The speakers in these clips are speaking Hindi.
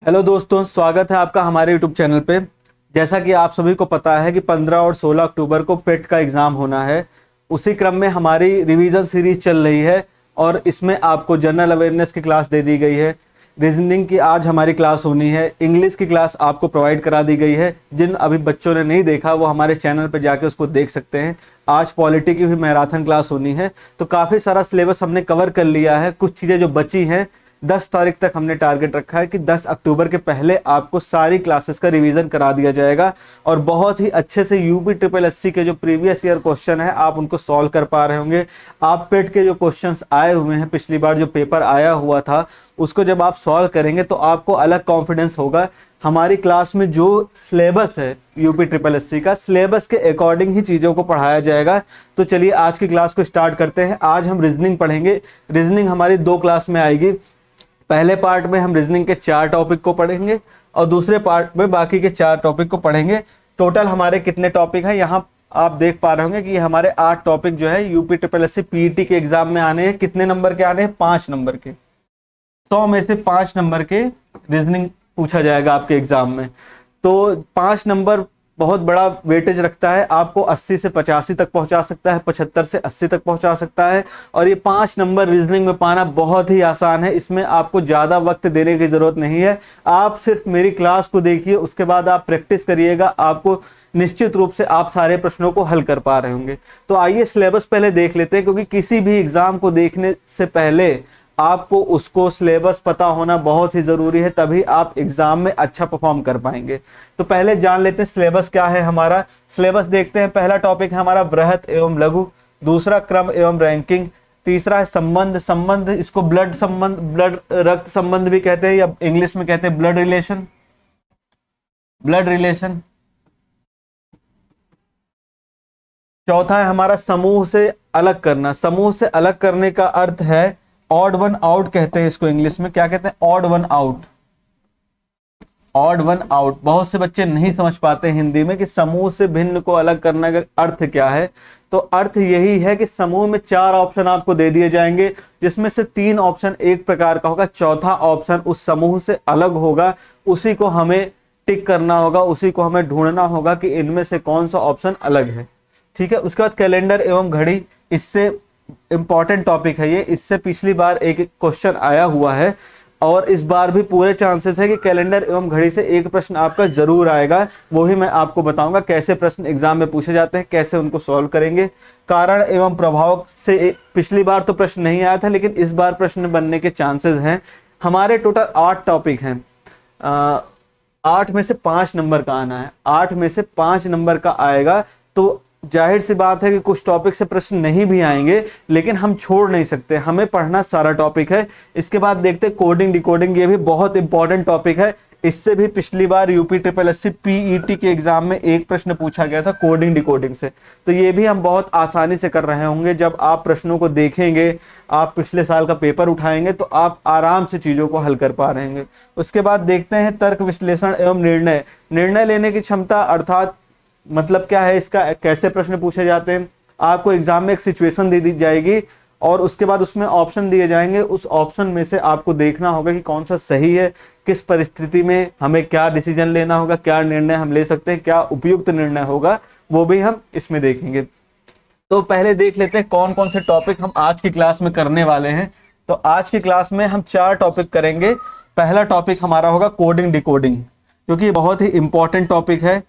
हेलो दोस्तों, स्वागत है आपका हमारे यूट्यूब चैनल पे। जैसा कि आप सभी को पता है कि 15 और 16 अक्टूबर को पेट का एग्ज़ाम होना है। उसी क्रम में हमारी रिवीजन सीरीज चल रही है और इसमें आपको जनरल अवेयरनेस की क्लास दे दी गई है। रीजनिंग की आज हमारी क्लास होनी है। इंग्लिश की क्लास आपको प्रोवाइड करा दी गई है। जिन अभी बच्चों ने नहीं देखा वो हमारे चैनल पर जाके उसको देख सकते हैं। आज पॉलिटी की भी मैराथन क्लास होनी है, तो काफ़ी सारा सिलेबस हमने कवर कर लिया है। कुछ चीज़ें जो बची हैं 10 तारीख तक हमने टारगेट रखा है कि 10 अक्टूबर के पहले आपको सारी क्लासेस का रिवीजन करा दिया जाएगा और बहुत ही अच्छे से यूपी ट्रिपल एससी के जो प्रीवियस ईयर क्वेश्चन है आप उनको सॉल्व कर पा रहे होंगे। आप पेट के जो क्वेश्चंस आए हुए हैं, पिछली बार जो पेपर आया हुआ था उसको जब आप सॉल्व करेंगे तो आपको अलग कॉन्फिडेंस होगा। हमारी क्लास में जो सिलेबस है यूपी ट्रिपल एससी का, सिलेबस के अकॉर्डिंग ही चीज़ों को पढ़ाया जाएगा। तो चलिए आज की क्लास को स्टार्ट करते हैं। आज हम रीजनिंग पढ़ेंगे। रीजनिंग हमारी 2 क्लास में आएगी। पहले पार्ट में हम रीजनिंग के 4 टॉपिक को पढ़ेंगे और दूसरे पार्ट में बाकी के 4 टॉपिक को पढ़ेंगे। टोटल हमारे कितने टॉपिक हैं यहाँ आप देख पा रहे होंगे कि हमारे 8 टॉपिक जो है यूपी ट्रिपल एससी पीईटी के एग्जाम में आने हैं। कितने नंबर के आने हैं? 5 नंबर के। 100 में से 5 नंबर के रीजनिंग पूछा जाएगा आपके एग्जाम में। तो 5 नंबर बहुत बड़ा वेटेज रखता है, आपको 80 से 85 तक पहुंचा सकता है, 75 से 80 तक पहुंचा सकता है। और ये 5 नंबर रीजनिंग में पाना बहुत ही आसान है। इसमें आपको ज़्यादा वक्त देने की ज़रूरत नहीं है। आप सिर्फ मेरी क्लास को देखिए, उसके बाद आप प्रैक्टिस करिएगा। आपको निश्चित रूप से आप सारे प्रश्नों को हल कर पा रहे होंगे। तो आइए सिलेबस पहले देख लेते हैं, क्योंकि किसी भी एग्जाम को देखने से पहले आपको उसको सिलेबस पता होना बहुत ही जरूरी है, तभी आप एग्जाम में अच्छा परफॉर्म कर पाएंगे। तो पहले जान लेते हैं सिलेबस क्या है हमारा। सिलेबस देखते हैं। पहला टॉपिक है हमारा बृहत एवं लघु, दूसरा क्रम एवं रैंकिंग, तीसरा है संबंध इसको ब्लड संबंध, ब्लड रक्त संबंध भी कहते हैं या इंग्लिश में कहते हैं ब्लड रिलेशन। चौथा है हमारा समूह से अलग करना। समूह से अलग करने का अर्थ है ऑड वन आउट कहते हैं इसको। इंग्लिश में क्या कहते हैं? Odd one out. Odd one out बहुत से बच्चे नहीं समझ पाते हिंदी में कि समूह से भिन्न को अलग करने का अर्थ क्या है। तो अर्थ यही है कि समूह में 4 ऑप्शन आपको दे दिए जाएंगे, जिसमें से 3 ऑप्शन एक प्रकार का होगा, चौथा ऑप्शन उस समूह से अलग होगा। उसी को हमें टिक करना होगा, उसी को हमें ढूंढना होगा कि इनमें से कौन सा ऑप्शन अलग है। ठीक है। उसके बाद कैलेंडर एवं घड़ी, इससे इंपॉर्टेंट टॉपिक है ये। इससे पिछली बार एक क्वेश्चन आया हुआ है और इस बार भी पूरे चांसेस है कि कैलेंडर एवं घड़ी से एक प्रश्न आपका जरूर आएगा। वो ही मैं आपको बताऊंगा कैसे प्रश्न एग्जाम में पूछे जाते हैं, कैसे उनको सॉल्व करेंगे। कारण एवं प्रभाव से पिछली बार तो प्रश्न नहीं आया था, लेकिन इस बार प्रश्न बनने के चांसेस हैं। हमारे टोटल 8 टॉपिक हैं। 8 में से 5 नंबर का आना है। 8 में से 5 नंबर का आएगा। तो जाहिर सी बात है कि कुछ टॉपिक से प्रश्न नहीं भी आएंगे, लेकिन हम छोड़ नहीं सकते, हमें पढ़ना सारा टॉपिक है। इसके बाद देखते हैं कोडिंग डिकोडिंग। ये भी बहुत इंपॉर्टेंट टॉपिक है। इससे भी पिछली बार यूपी ट्रिपल एससी पीईटी के एग्जाम में एक प्रश्न पूछा गया था कोडिंग डिकोडिंग से। तो ये भी हम बहुत आसानी से कर रहे होंगे। जब आप प्रश्नों को देखेंगे, आप पिछले साल का पेपर उठाएंगे तो आप आराम से चीज़ों को हल कर पा रहेंगे। उसके बाद देखते हैं तर्क विश्लेषण एवं निर्णय लेने की क्षमता, अर्थात मतलब क्या है इसका, कैसे प्रश्न पूछे जाते हैं। आपको एग्जाम में एक सिचुएशन दे दी जाएगी और उसके बाद उसमें ऑप्शन दिए जाएंगे। उस ऑप्शन में से आपको देखना होगा कि कौन सा सही है, किस परिस्थिति में हमें क्या डिसीजन लेना होगा, क्या निर्णय हम ले सकते हैं, क्या उपयुक्त निर्णय होगा, वो भी हम इसमें देखेंगे। तो पहले देख लेते हैं कौन कौन से टॉपिक हम आज की क्लास में करने वाले हैं। तो आज की क्लास में हम 4 टॉपिक करेंगे। पहला टॉपिक हमारा होगा कोडिंग डिकोडिंग, क्योंकि बहुत ही इंपॉर्टेंट टॉपिक है।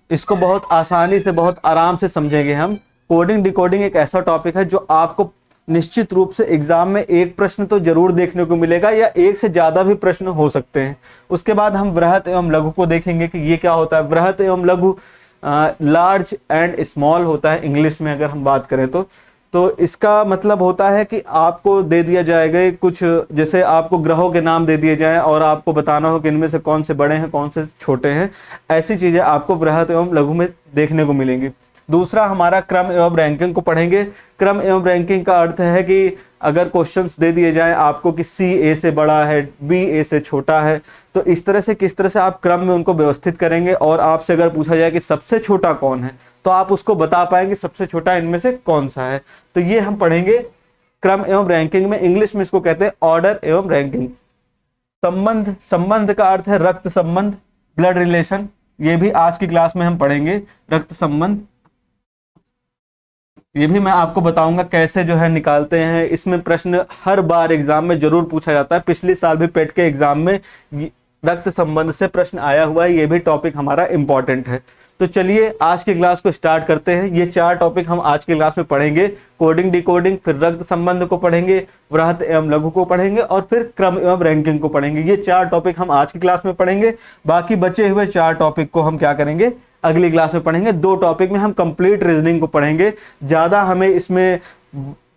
इसको बहुत आसानी से, बहुत आराम से समझेंगे हम। कोडिंग डिकोडिंग एक ऐसा टॉपिक है जो आपको निश्चित रूप से एग्जाम में एक प्रश्न तो जरूर देखने को मिलेगा या एक से ज्यादा भी प्रश्न हो सकते हैं। उसके बाद हम बृहत एवं लघु को देखेंगे कि ये क्या होता है। बृहत एवं लघु लार्ज एंड स्मॉल होता है इंग्लिश में अगर हम बात करें तो इसका मतलब होता है कि आपको दे दिया जाएगा कुछ, जैसे आपको ग्रहों के नाम दे दिए जाएं और आपको बताना हो कि इनमें से कौन से बड़े हैं कौन से छोटे हैं। ऐसी चीजें आपको बृहत एवं लघु में देखने को मिलेंगी। दूसरा हमारा क्रम एवं रैंकिंग को पढ़ेंगे। क्रम एवं रैंकिंग का अर्थ है कि अगर क्वेश्चंस दे दिए जाएं आपको कि सी ए से बड़ा है, बी ए से छोटा है, तो इस तरह से किस तरह से आप क्रम में उनको व्यवस्थित करेंगे। और आपसे अगर पूछा जाए कि सबसे छोटा कौन है, तो आप उसको बता पाएंगे सबसे छोटा इनमें से कौन सा है। तो ये हम पढ़ेंगे क्रम एवं रैंकिंग में। इंग्लिश में इसको कहते हैं ऑर्डर एवं रैंकिंग। संबंध, संबंध का अर्थ है रक्त संबंध, ब्लड रिलेशन, ये भी आज की क्लास में हम पढ़ेंगे, रक्त संबंध। ये भी मैं आपको बताऊंगा कैसे जो है निकालते हैं। इसमें प्रश्न हर बार एग्जाम में जरूर पूछा जाता है, पिछले साल भी पेट के एग्जाम में रक्त संबंध से प्रश्न आया हुआ है, ये भी टॉपिक हमारा इंपॉर्टेंट है। तो चलिए आज की क्लास को स्टार्ट करते हैं। ये 4 टॉपिक हम आज की क्लास में पढ़ेंगे, कोडिंग डिकोडिंग, फिर रक्त संबंध को पढ़ेंगे, वृहत एवं लघु को पढ़ेंगे और फिर क्रम एवं रैंकिंग को पढ़ेंगे। ये 4 टॉपिक हम आज की क्लास में पढ़ेंगे। बाकी बचे हुए 4 टॉपिक को हम क्या करेंगे, अगली क्लास में पढ़ेंगे। 2 टॉपिक में हम कंप्लीट रीजनिंग को पढ़ेंगे। ज्यादा हमें इसमें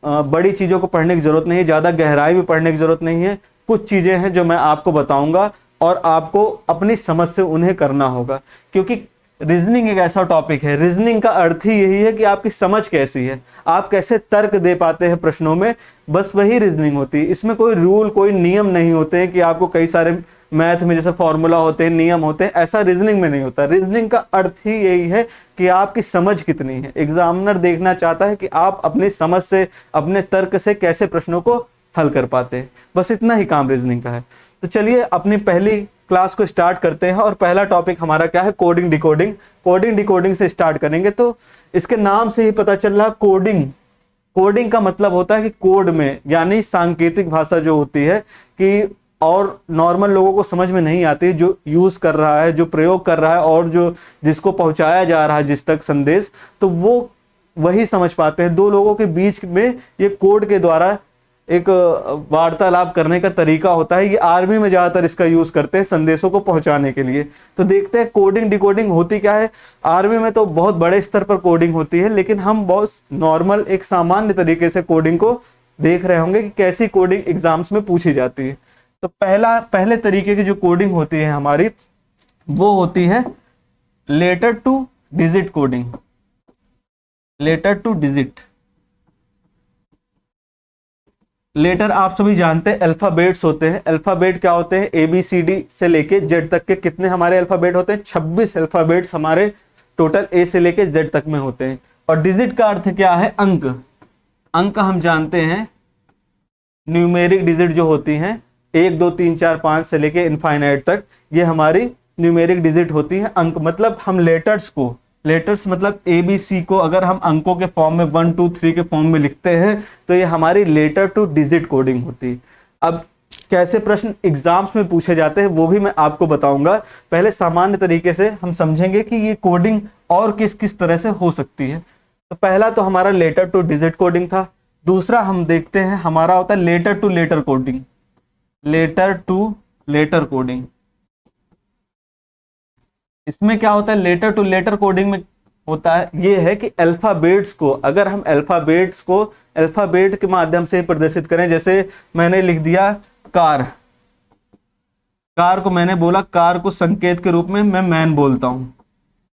बड़ी चीजों को पढ़ने की जरूरत नहीं है, ज्यादा गहराई में पढ़ने की जरूरत नहीं है। कुछ चीजें हैं जो मैं आपको बताऊंगा और आपको अपनी समझ से उन्हें करना होगा, क्योंकि रीजनिंग एक ऐसा टॉपिक है, रीजनिंग का अर्थ ही यही है कि आपकी समझ कैसी है, आप कैसे तर्क दे पाते हैं प्रश्नों में, बस वही रीजनिंग होती है। इसमें कोई रूल, कोई नियम नहीं होते हैं कि आपको कई सारे मैथ में जैसे फॉर्मूला होते हैं, नियम होते हैं, ऐसा रीजनिंग में नहीं होता। रीजनिंग का अर्थ ही यही है कि आपकी समझ कितनी है। एग्जामिनर देखना चाहता है कि आप अपनी समझ से, अपने तर्क से कैसे प्रश्नों को हल कर पाते हैं, बस इतना ही काम रीजनिंग का है। तो चलिए अपनी पहली क्लास को स्टार्ट करते हैं और पहला टॉपिक हमारा क्या है, कोडिंग डिकोडिंग। कोडिंग डिकोडिंग से स्टार्ट करेंगे। तो इसके नाम से ही पता चल रहा, कोडिंग, कोडिंग का मतलब होता है कि कोड में, यानी सांकेतिक भाषा जो होती है कि और नॉर्मल लोगों को समझ में नहीं आती, जो यूज कर रहा है, जो प्रयोग कर रहा है और जो जिसको पहुंचाया जा रहा है जिस तक संदेश, तो वो वही समझ पाते हैं। 2 लोगों के बीच में ये कोड के द्वारा एक वार्तालाप करने का तरीका होता है। ये आर्मी में ज्यादातर इसका यूज करते हैं संदेशों को पहुंचाने के लिए। तो देखते हैं कोडिंग डिकोडिंग होती क्या है। आर्मी में तो बहुत बड़े स्तर पर कोडिंग होती है, लेकिन हम बहुत नॉर्मल एक सामान्य तरीके से कोडिंग को देख रहे होंगे कि कैसी कोडिंग एग्जाम्स में पूछी जाती है। तो पहले तरीके की जो कोडिंग होती है हमारी, वो होती है letter to digit coding. Letter to digit, letter आप सभी जानते हैं अल्फाबेट्स होते हैं। अल्फाबेट क्या होते हैं, ABCD से लेके Z तक के कितने हमारे अल्फाबेट होते हैं, 26 अल्फाबेट्स हमारे टोटल A से लेके Z तक में होते हैं। और डिजिट का अर्थ क्या है, अंक। अंक हम जानते हैं न्यूमेरिक डिजिट जो होती हैं 1 2 3 4 5 से लेके इनफाइनाइट तक, ये हमारी न्यूमेरिक डिजिट होती है। अंक मतलब हम लेटर्स को, लेटर्स मतलब ABC को अगर हम अंकों के फॉर्म में 1 2 3 के फॉर्म में लिखते हैं तो ये हमारी लेटर टू डिजिट कोडिंग होती है। अब कैसे प्रश्न एग्जाम्स में पूछे जाते हैं वो भी मैं आपको बताऊंगा। पहले सामान्य तरीके से हम समझेंगे कि ये कोडिंग और किस किस तरह से हो सकती है। तो पहला तो हमारा लेटर टू डिजिट कोडिंग था। दूसरा हम देखते हैं हमारा होता है letter to letter coding. Letter to letter coding, इसमें क्या होता है, लेटर टू लेटर कोडिंग में होता है ये है कि अल्फाबेट्स को, अगर हम अल्फाबेट्स को अल्फाबेट के माध्यम से प्रदर्शित करें, जैसे मैंने लिख दिया कार, कार को मैंने बोला, कार को संकेत के रूप में मैं मैन बोलता हूं।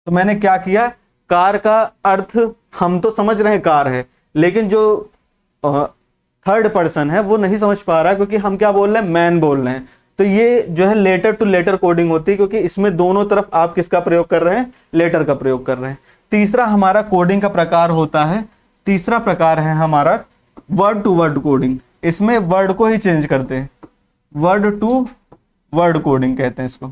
तो मैंने क्या किया, कार का अर्थ हम तो समझ रहे हैं कार है, लेकिन जो थर्ड पर्सन है वो नहीं समझ पा रहा, क्योंकि हम क्या बोल रहे हैं, मैन बोल रहे हैं। तो ये जो है लेटर टू लेटर कोडिंग होती है, क्योंकि इसमें दोनों तरफ आप किसका प्रयोग कर रहे हैं, लेटर का प्रयोग कर रहे हैं। तीसरा हमारा कोडिंग का प्रकार होता है, तीसरा प्रकार है हमारा वर्ड टू वर्ड कोडिंग। इसमें वर्ड को ही चेंज करते हैं, वर्ड टू वर्ड कोडिंग कहते हैं इसको।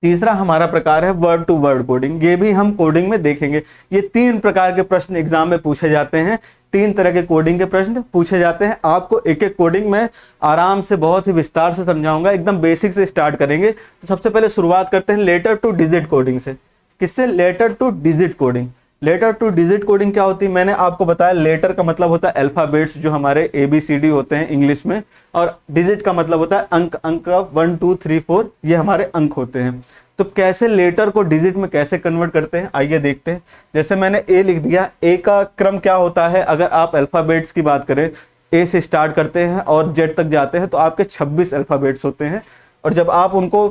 तीसरा हमारा प्रकार है वर्ड टू वर्ड कोडिंग, ये भी हम कोडिंग में देखेंगे। ये 3 प्रकार के प्रश्न एग्जाम में पूछे जाते हैं, 3 तरह के कोडिंग के प्रश्न पूछे जाते हैं। आपको एक एक कोडिंग में आराम से बहुत ही विस्तार से समझाऊंगा, एकदम बेसिक से स्टार्ट करेंगे। तो सबसे पहले शुरुआत करते हैं लेटर टू डिजिट कोडिंग से। किससे, letter to digit coding. Letter to digit coding क्या होती है, मैंने आपको बताया लेटर का मतलब होता है अल्फाबेट्स जो हमारे ABCD होते हैं इंग्लिश में, और डिजिट का मतलब होता है अंक, अंक 1 2 3 4 ये हमारे अंक होते हैं। तो कैसे लेटर को डिजिट में कैसे कन्वर्ट करते हैं, आइए देखते हैं। जैसे मैंने A लिख दिया, A का क्रम क्या होता है, अगर आप अल्फाबेट्स की बात करें, A से स्टार्ट करते हैं और Z तक जाते हैं तो आपके 26 अल्फाबेट्स होते हैं। और जब आप उनको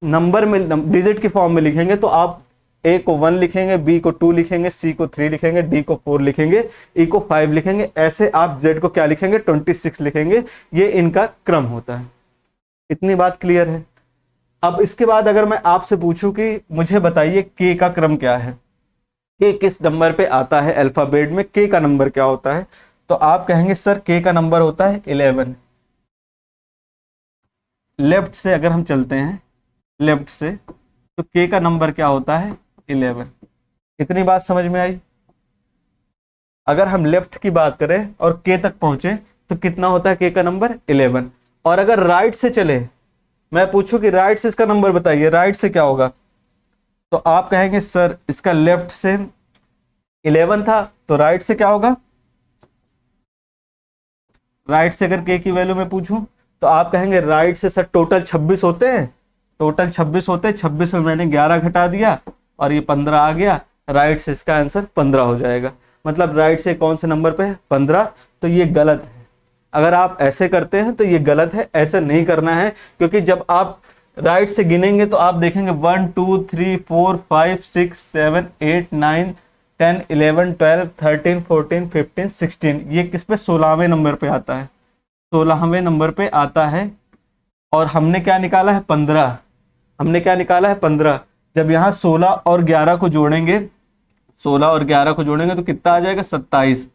नंबर में, डिजिट की फॉर्म में लिखेंगे तो आप A को 1 लिखेंगे, B को 2 लिखेंगे, C को 3 लिखेंगे, D को 4 लिखेंगे, E को 5 लिखेंगे, ऐसे आप Z को क्या लिखेंगे, 26 लिखेंगे। ये इनका क्रम होता है। इतनी बात क्लियर है। अब इसके बाद अगर मैं आपसे पूछूं कि मुझे बताइए K का क्रम क्या है, K किस नंबर पे आता है अल्फाबेट में, K का नंबर क्या होता है, तो आप कहेंगे सर K का नंबर होता है 11। लेफ्ट से अगर हम चलते हैं, लेफ्ट से, तो k का नंबर क्या होता है 11। इतनी बात समझ में आई। अगर हम लेफ्ट की बात करें और k तक पहुंचे तो कितना होता है k का नंबर 11। और अगर राइट से चले, मैं पूछूं कि राइट से इसका नंबर बताइए, राइट से क्या होगा, तो आप कहेंगे सर इसका लेफ्ट से 11 था, तो राइट से क्या होगा, राइट से अगर k की वैल्यू मैं पूछूं तो आप कहेंगे राइट से सर टोटल 26 होते हैं, टोटल 26 होते हैं, 26 में मैंने 11 घटा दिया और ये 15 आ गया, राइट से इसका आंसर 15 हो जाएगा। मतलब राइट से कौन से नंबर पे है 15, तो ये गलत है। अगर आप ऐसे करते हैं तो ये गलत है, ऐसे नहीं करना है, क्योंकि जब आप राइट से गिनेंगे तो आप देखेंगे 1 2 3 4 5 6 7 8 9 10 11 12 13 14 15 16, ये किस पे 16वें नंबर पे आता है, 16वें नंबर पे आता है। और हमने क्या निकाला है 15, हमने क्या निकाला है 15। जब यहाँ 16 और 11 को जोड़ेंगे, 16 और 11 को जोड़ेंगे तो कितना आ जाएगा 27।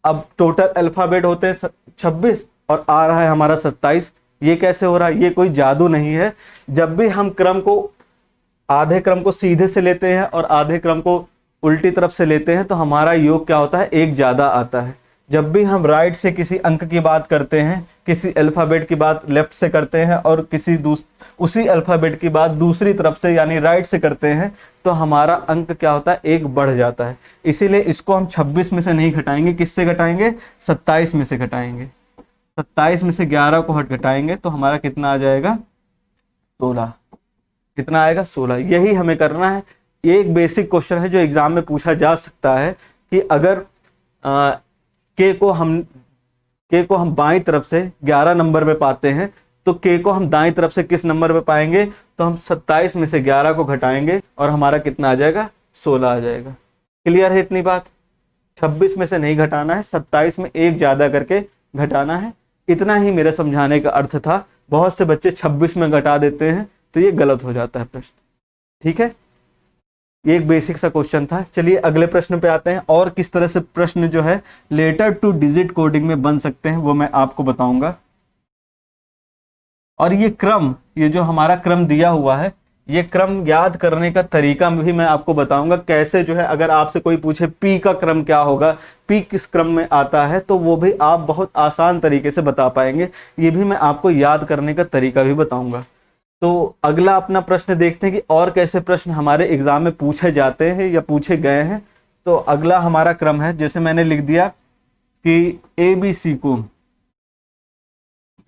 अब टोटल अल्फाबेट होते हैं 26 और आ रहा है हमारा 27। ये कैसे हो रहा है, ये कोई जादू नहीं है। जब भी हम क्रम को, आधे क्रम को सीधे से लेते हैं और आधे क्रम को उल्टी तरफ से लेते हैं तो हमारा योग क्या होता है, एक ज्यादा आता है। जब भी हम राइट से किसी अंक की बात करते हैं, किसी अल्फाबेट की बात लेफ्ट से करते हैं और किसी उसी अल्फाबेट की बात दूसरी तरफ से यानी राइट से करते हैं, तो हमारा अंक क्या होता है, एक बढ़ जाता है। इसीलिए इसको हम 26 में से नहीं घटाएंगे, किससे घटाएंगे, 27 में से घटाएंगे। 27 में से 11 को घटाएंगे तो हमारा कितना आ जाएगा 16। कितना आएगा 16। यही हमें करना है। ये एक बेसिक क्वेश्चन है जो एग्जाम में पूछा जा सकता है कि अगर के को हम बाईं तरफ से 11 नंबर पे पाते हैं तो के को हम दाईं तरफ से किस नंबर पे पाएंगे, तो हम 27 में से 11 को घटाएंगे और हमारा कितना आ जाएगा 16 आ जाएगा। क्लियर है इतनी बात। 26 में से नहीं घटाना है, 27 में एक ज्यादा करके घटाना है। इतना ही मेरे समझाने का अर्थ था। बहुत से बच्चे 26 में घटा देते हैं तो ये गलत हो जाता है प्रश्न। ठीक है, ये एक बेसिक सा क्वेश्चन था। चलिए अगले प्रश्न पे आते हैं। और किस तरह से प्रश्न जो है लेटर टू डिजिट कोडिंग में बन सकते हैं वो मैं आपको बताऊंगा। और ये क्रम, ये जो हमारा क्रम दिया हुआ है, ये क्रम याद करने का तरीका भी मैं आपको बताऊंगा कैसे जो है। अगर आपसे कोई पूछे पी का क्रम क्या होगा, पी किस क्रम में आता है, तो वो भी आप बहुत आसान तरीके से बता पाएंगे। ये भी मैं आपको याद करने का तरीका भी बताऊंगा। तो अगला अपना प्रश्न देखते हैं कि और कैसे प्रश्न हमारे एग्जाम में पूछे जाते हैं या पूछे गए हैं। तो अगला हमारा क्रम है, जैसे मैंने लिख दिया कि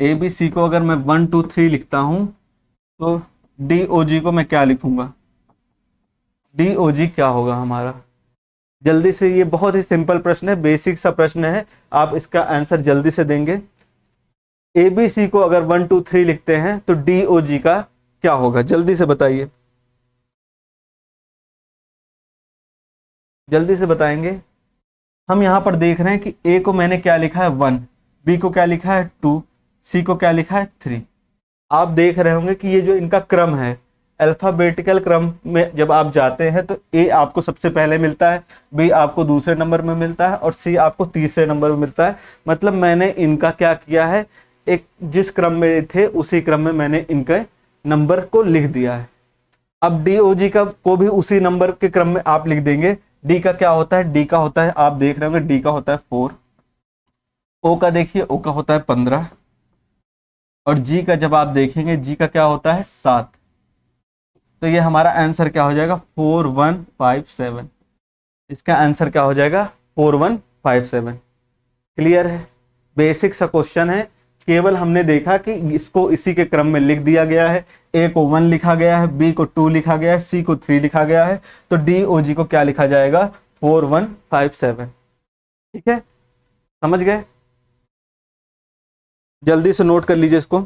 एबीसी को अगर मैं 1 2 3 लिखता हूं तो डीओजी को मैं क्या लिखूंगा, डीओजी क्या होगा हमारा। जल्दी से, ये बहुत ही सिंपल प्रश्न है, बेसिक सा प्रश्न है, आप इसका आंसर जल्दी से देंगे। एबीसी को अगर 1 2 3 लिखते हैं तो डीओजी का क्या होगा, जल्दी से बताइए, जल्दी से बताएंगे। हम यहां पर देख रहे हैं कि ए को मैंने क्या लिखा है 1, बी को क्या लिखा है 2, सी को क्या लिखा है 3। आप देख रहे होंगे कि ये जो इनका क्रम है, अल्फाबेटिकल क्रम में जब आप जाते हैं तो ए आपको सबसे पहले मिलता है, बी आपको दूसरे नंबर में मिलता है और सी आपको तीसरे नंबर में मिलता है। मतलब मैंने इनका क्या किया है, एक जिस क्रम में थे उसी क्रम में मैंने इनके नंबर को लिख दिया है। अब डीओजी का को भी उसी नंबर के क्रम में आप लिख देंगे। डी का क्या होता है, डी का होता है, आप देख रहे होंगे डी का होता है 4, ओ का देखिए, ओ का होता है 15 और जी का जब आप देखेंगे जी का क्या होता है 7। तो ये हमारा आंसर क्या हो जाएगा 4157। इसका आंसर क्या हो जाएगा 4157। क्लियर है, बेसिक सा क्वेश्चन है। केवल हमने देखा कि इसको इसी के क्रम में लिख दिया गया है। ए को 1 लिखा गया है, बी को 2 लिखा गया है, सी को 3 लिखा गया है, तो डी ओ जी को क्या लिखा जाएगा 4157। ठीक है, समझ गए। जल्दी से नोट कर लीजिए इसको।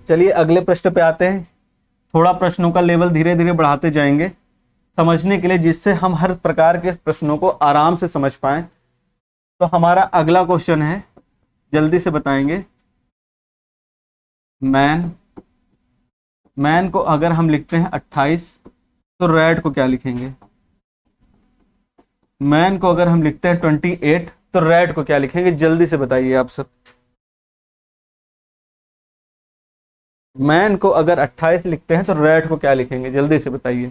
चलिए अगले प्रश्न पे आते हैं। थोड़ा प्रश्नों का लेवल धीरे धीरे बढ़ाते जाएंगे समझने के लिए, जिससे हम हर प्रकार के प्रश्नों को आराम से समझ पाएं। तो हमारा अगला क्वेश्चन है, जल्दी से बताएंगे। मैन को अगर हम लिखते हैं 28 तो रेड को क्या लिखेंगे। मैन को अगर हम लिखते हैं 28 तो रेड को क्या लिखेंगे, जल्दी से बताइए आप सब। मैन को अगर 28 लिखते हैं तो रैट को क्या लिखेंगे, जल्दी से बताइए।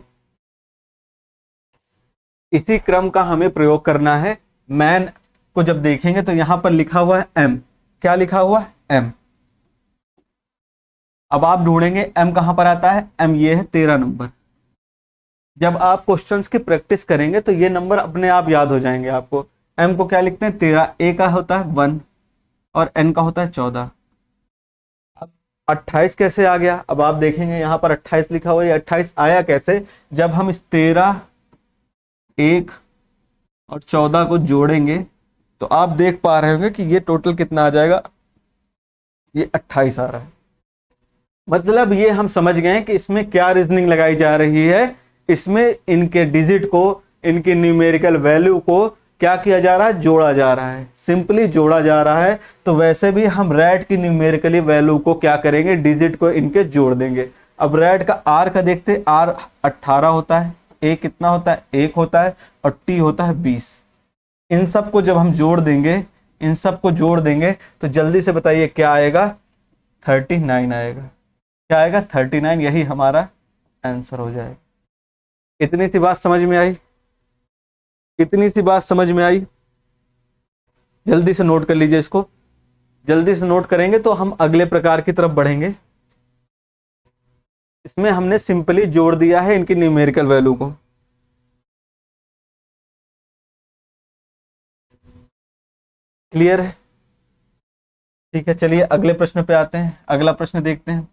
इसी क्रम का हमें प्रयोग करना है। मैन को जब देखेंगे तो यहां पर लिखा हुआ है एम, क्या लिखा हुआ है, एम। अब आप ढूंढेंगे एम कहां पर आता है, एम ये है 13 नंबर। जब आप क्वेश्चंस की प्रैक्टिस करेंगे तो ये नंबर अपने आप याद हो जाएंगे आपको। एम को क्या लिखते हैं 13, ए का होता है 1 और एन का होता है 14। अब 28 कैसे आ गया, अब आप देखेंगे यहां पर 28 लिखा हुआ है, 28 आया कैसे, जब हम इस 13, 1 और 14 को जोड़ेंगे तो आप देख पा रहे होंगे कि ये टोटल कितना आ जाएगा, ये 28 आ रहा है। मतलब ये हम समझ गए कि इसमें क्या रीजनिंग लगाई जा रही है, इसमें इनके डिजिट को, इनकी न्यूमेरिकल वैल्यू को क्या किया जा रहा है, जोड़ा जा रहा है, सिंपली जोड़ा जा रहा है। तो वैसे भी हम रैट की न्यूमेरिकली वैल्यू को क्या करेंगे, डिजिट को इनके जोड़ देंगे। अब रैट का आर का देखते, आर 18 होता है, ए कितना होता है 1 होता है और टी होता है 20। इन सब को जब हम जोड़ देंगे, इन सब को जोड़ देंगे तो जल्दी से बताइए क्या आएगा, 39 आएगा। क्या आएगा, 39, यही हमारा आंसर हो जाएगा। इतनी सी बात समझ में आई, इतनी सी बात समझ में आई। जल्दी से नोट कर लीजिए इसको, जल्दी से नोट करेंगे तो हम अगले प्रकार की तरफ बढ़ेंगे। इसमें हमने सिंपली जोड़ दिया है इनकी न्यूमेरिकल वैल्यू को। क्लियर है, ठीक है। चलिए अगले प्रश्न पे आते हैं, अगला प्रश्न देखते हैं।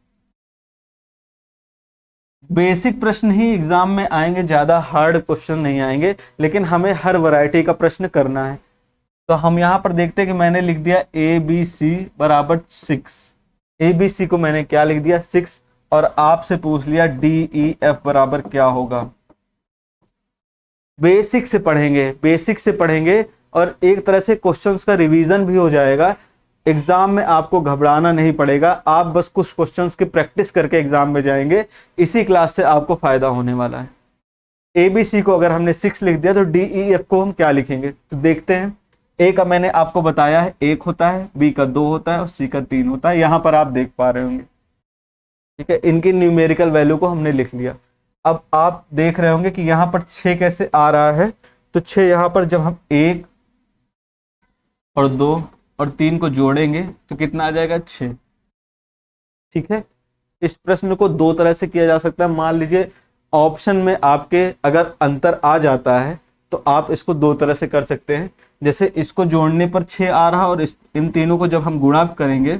बेसिक प्रश्न ही एग्जाम में आएंगे, ज्यादा हार्ड क्वेश्चन नहीं आएंगे, लेकिन हमें हर वैरायटी का प्रश्न करना है। तो हम यहां पर देखते हैं कि मैंने लिख दिया ए बी सी बराबर 6। ए बी सी को मैंने क्या लिख दिया 6, और आपसे पूछ लिया डी ई एफ बराबर क्या होगा। बेसिक से पढ़ेंगे, बेसिक से पढ़ेंगे और एक तरह से क्वेश्चंस का रिवीजन भी हो जाएगा। एग्जाम में आपको घबराना नहीं पड़ेगा, आप बस कुछ क्वेश्चंस की प्रैक्टिस करके एग्जाम में जाएंगे। इसी क्लास से आपको फायदा होने वाला है। एबीसी को अगर हमने 6 लिख दिया तो डी ई एफ को हम क्या लिखेंगे, तो देखते हैं। ए का मैंने आपको बताया है 1 होता है, बी का 2 होता है और सी का 3 होता है। यहां पर आप देख पा रहे होंगे, ठीक है। इनकी न्यूमेरिकल वैल्यू को हमने लिख लिया। अब आप देख रहे होंगे कि यहां पर 6 कैसे आ रहा है, तो 6 यहां पर जब हम 1 और 2 और 3 को जोड़ेंगे तो कितना आ जाएगा 6, ठीक है। इस प्रश्न को दो तरह से किया जा सकता है। मान लीजिए ऑप्शन में आपके अगर अंतर आ जाता है तो आप इसको दो तरह से कर सकते हैं। जैसे इसको जोड़ने पर 6 आ रहा और इन तीनों को जब हम गुणा करेंगे,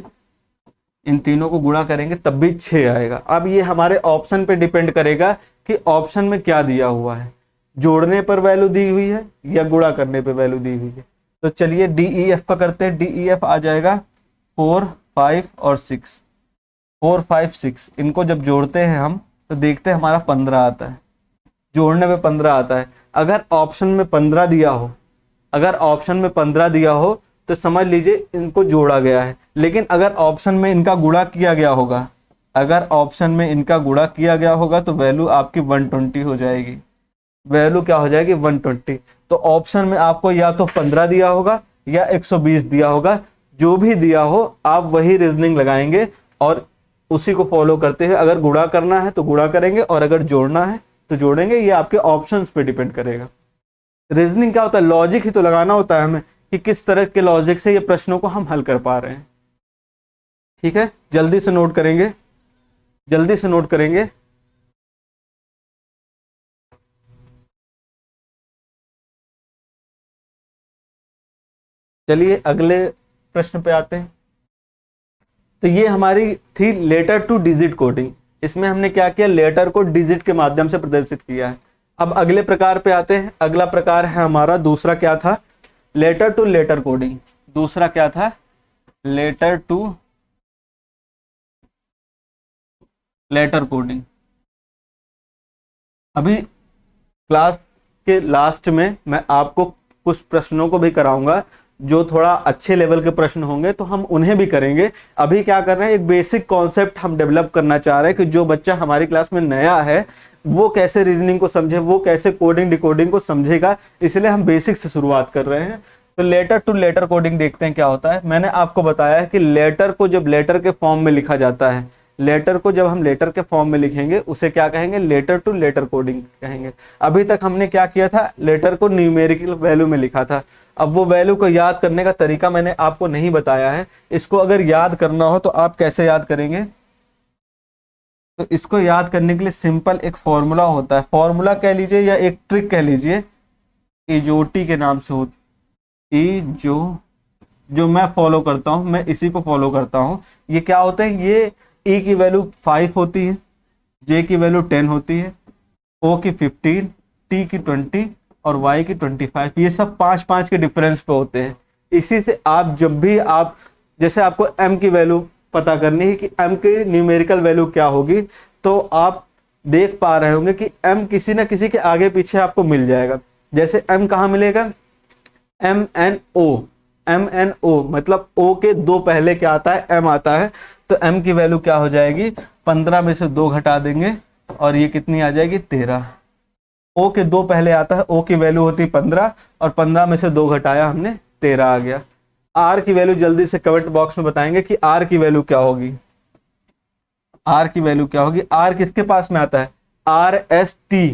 इन तीनों को गुणा करेंगे तब भी 6 आएगा। अब ये हमारे ऑप्शन पे डिपेंड करेगा कि ऑप्शन में क्या दिया हुआ है, जोड़ने पर वैल्यू दी हुई है या गुणा करने पर वैल्यू दी हुई है। तो चलिए डी ई एफ का करते हैं। डी ई एफ आ जाएगा 4, 5 और 6। 4, 5, 6 इनको जब जोड़ते हैं हम तो देखते हैं हमारा 15 आता है, जोड़ने में 15 आता है। अगर ऑप्शन में 15 दिया हो, अगर ऑप्शन में 15 दिया हो तो समझ लीजिए इनको जोड़ा गया है। लेकिन अगर ऑप्शन में इनका गुणा किया गया होगा, अगर ऑप्शन में इनका गुणा किया गया होगा तो वैल्यू आपकी 120 हो जाएगी। वैल्यू क्या हो जाएगी 120। तो ऑप्शन में आपको या तो 15 दिया होगा या 120 दिया होगा, जो भी दिया हो आप वही रीजनिंग लगाएंगे और उसी को फॉलो करते हुए अगर गुणा करना है तो गुणा करेंगे और अगर जोड़ना है तो जोड़ेंगे। ये आपके ऑप्शंस पे डिपेंड करेगा। रीजनिंग क्या होता है, लॉजिक ही तो लगाना होता है हमें कि किस तरह के लॉजिक से ये प्रश्नों को हम हल कर पा रहे हैं, ठीक है। जल्दी से नोट करेंगे, जल्दी से नोट करेंगे। चलिए अगले प्रश्न पे आते हैं। तो ये हमारी थी लेटर टू डिजिट कोडिंग। इसमें हमने क्या किया, लेटर को डिजिट के माध्यम से प्रदर्शित किया है। अब अगले प्रकार पे आते हैं। अगला प्रकार है हमारा, दूसरा क्या था, लेटर टू लेटर कोडिंग। दूसरा क्या था, लेटर टू लेटर कोडिंग। अभी क्लास के लास्ट में मैं आपको कुछ प्रश्नों को भी कराऊंगा जो थोड़ा अच्छे लेवल के प्रश्न होंगे, तो हम उन्हें भी करेंगे। अभी क्या कर रहे हैं, एक बेसिक कॉन्सेप्ट हम डेवलप करना चाह रहे हैं कि जो बच्चा हमारी क्लास में नया है वो कैसे रीजनिंग को समझे, वो कैसे कोडिंग डिकोडिंग को समझेगा, इसलिए हम बेसिक से शुरुआत कर रहे हैं। तो लेटर टू लेटर कोडिंग देखते हैं क्या होता है। मैंने आपको बताया है कि लेटर को जब लेटर के फॉर्म में लिखा जाता है, लेटर को जब हम लेटर के फॉर्म में लिखेंगे उसे क्या कहेंगे, लेटर टू लेटर कोडिंग कहेंगे। अभी तक हमने क्या किया था, लेटर को न्यूमेरिकल वैल्यू में लिखा था। अब वो वैल्यू को याद करने का तरीका मैंने आपको नहीं बताया है। इसको अगर याद करना हो तो आप कैसे याद करेंगे, तो इसको याद करने के लिए सिंपल एक फॉर्मूला होता है, फॉर्मूला कह लीजिए या एक ट्रिक कह लीजिए, इजोटी के नाम से होती, जो मैं फॉलो करता हूं, मैं इसी को फॉलो करता हूं। ये क्या होता है, ये ई की वैल्यू 5 होती है, जे की वैल्यू 10 होती है, ओ की 15, टी की 20 और वाई की 25। ये सब 5-5 के डिफरेंस पे होते हैं। इसी से आप जब भी आप, जैसे आपको एम की वैल्यू पता करनी है कि एम की न्यूमेरिकल वैल्यू क्या होगी, तो आप देख पा रहे होंगे कि एम किसी ना किसी के आगे पीछे आपको मिल जाएगा। जैसे एम कहाँ मिलेगा, एम एन ओ, मतलब ओ के 2 पहले क्या आता है, एम आता है। तो एम की वैल्यू क्या हो जाएगी, 15 में से 2 घटा देंगे और ये कितनी आ जाएगी, 13। ओ के 2 पहले आता है, ओ की वैल्यू होती 15 और 15 में से 2 घटाया हमने, 13 आ गया। आर की वैल्यू जल्दी से कमेंट बॉक्स में बताएंगे कि आर की वैल्यू क्या होगी, आर की वैल्यू क्या होगी। आर किसके पास में आता है, आर एस टी,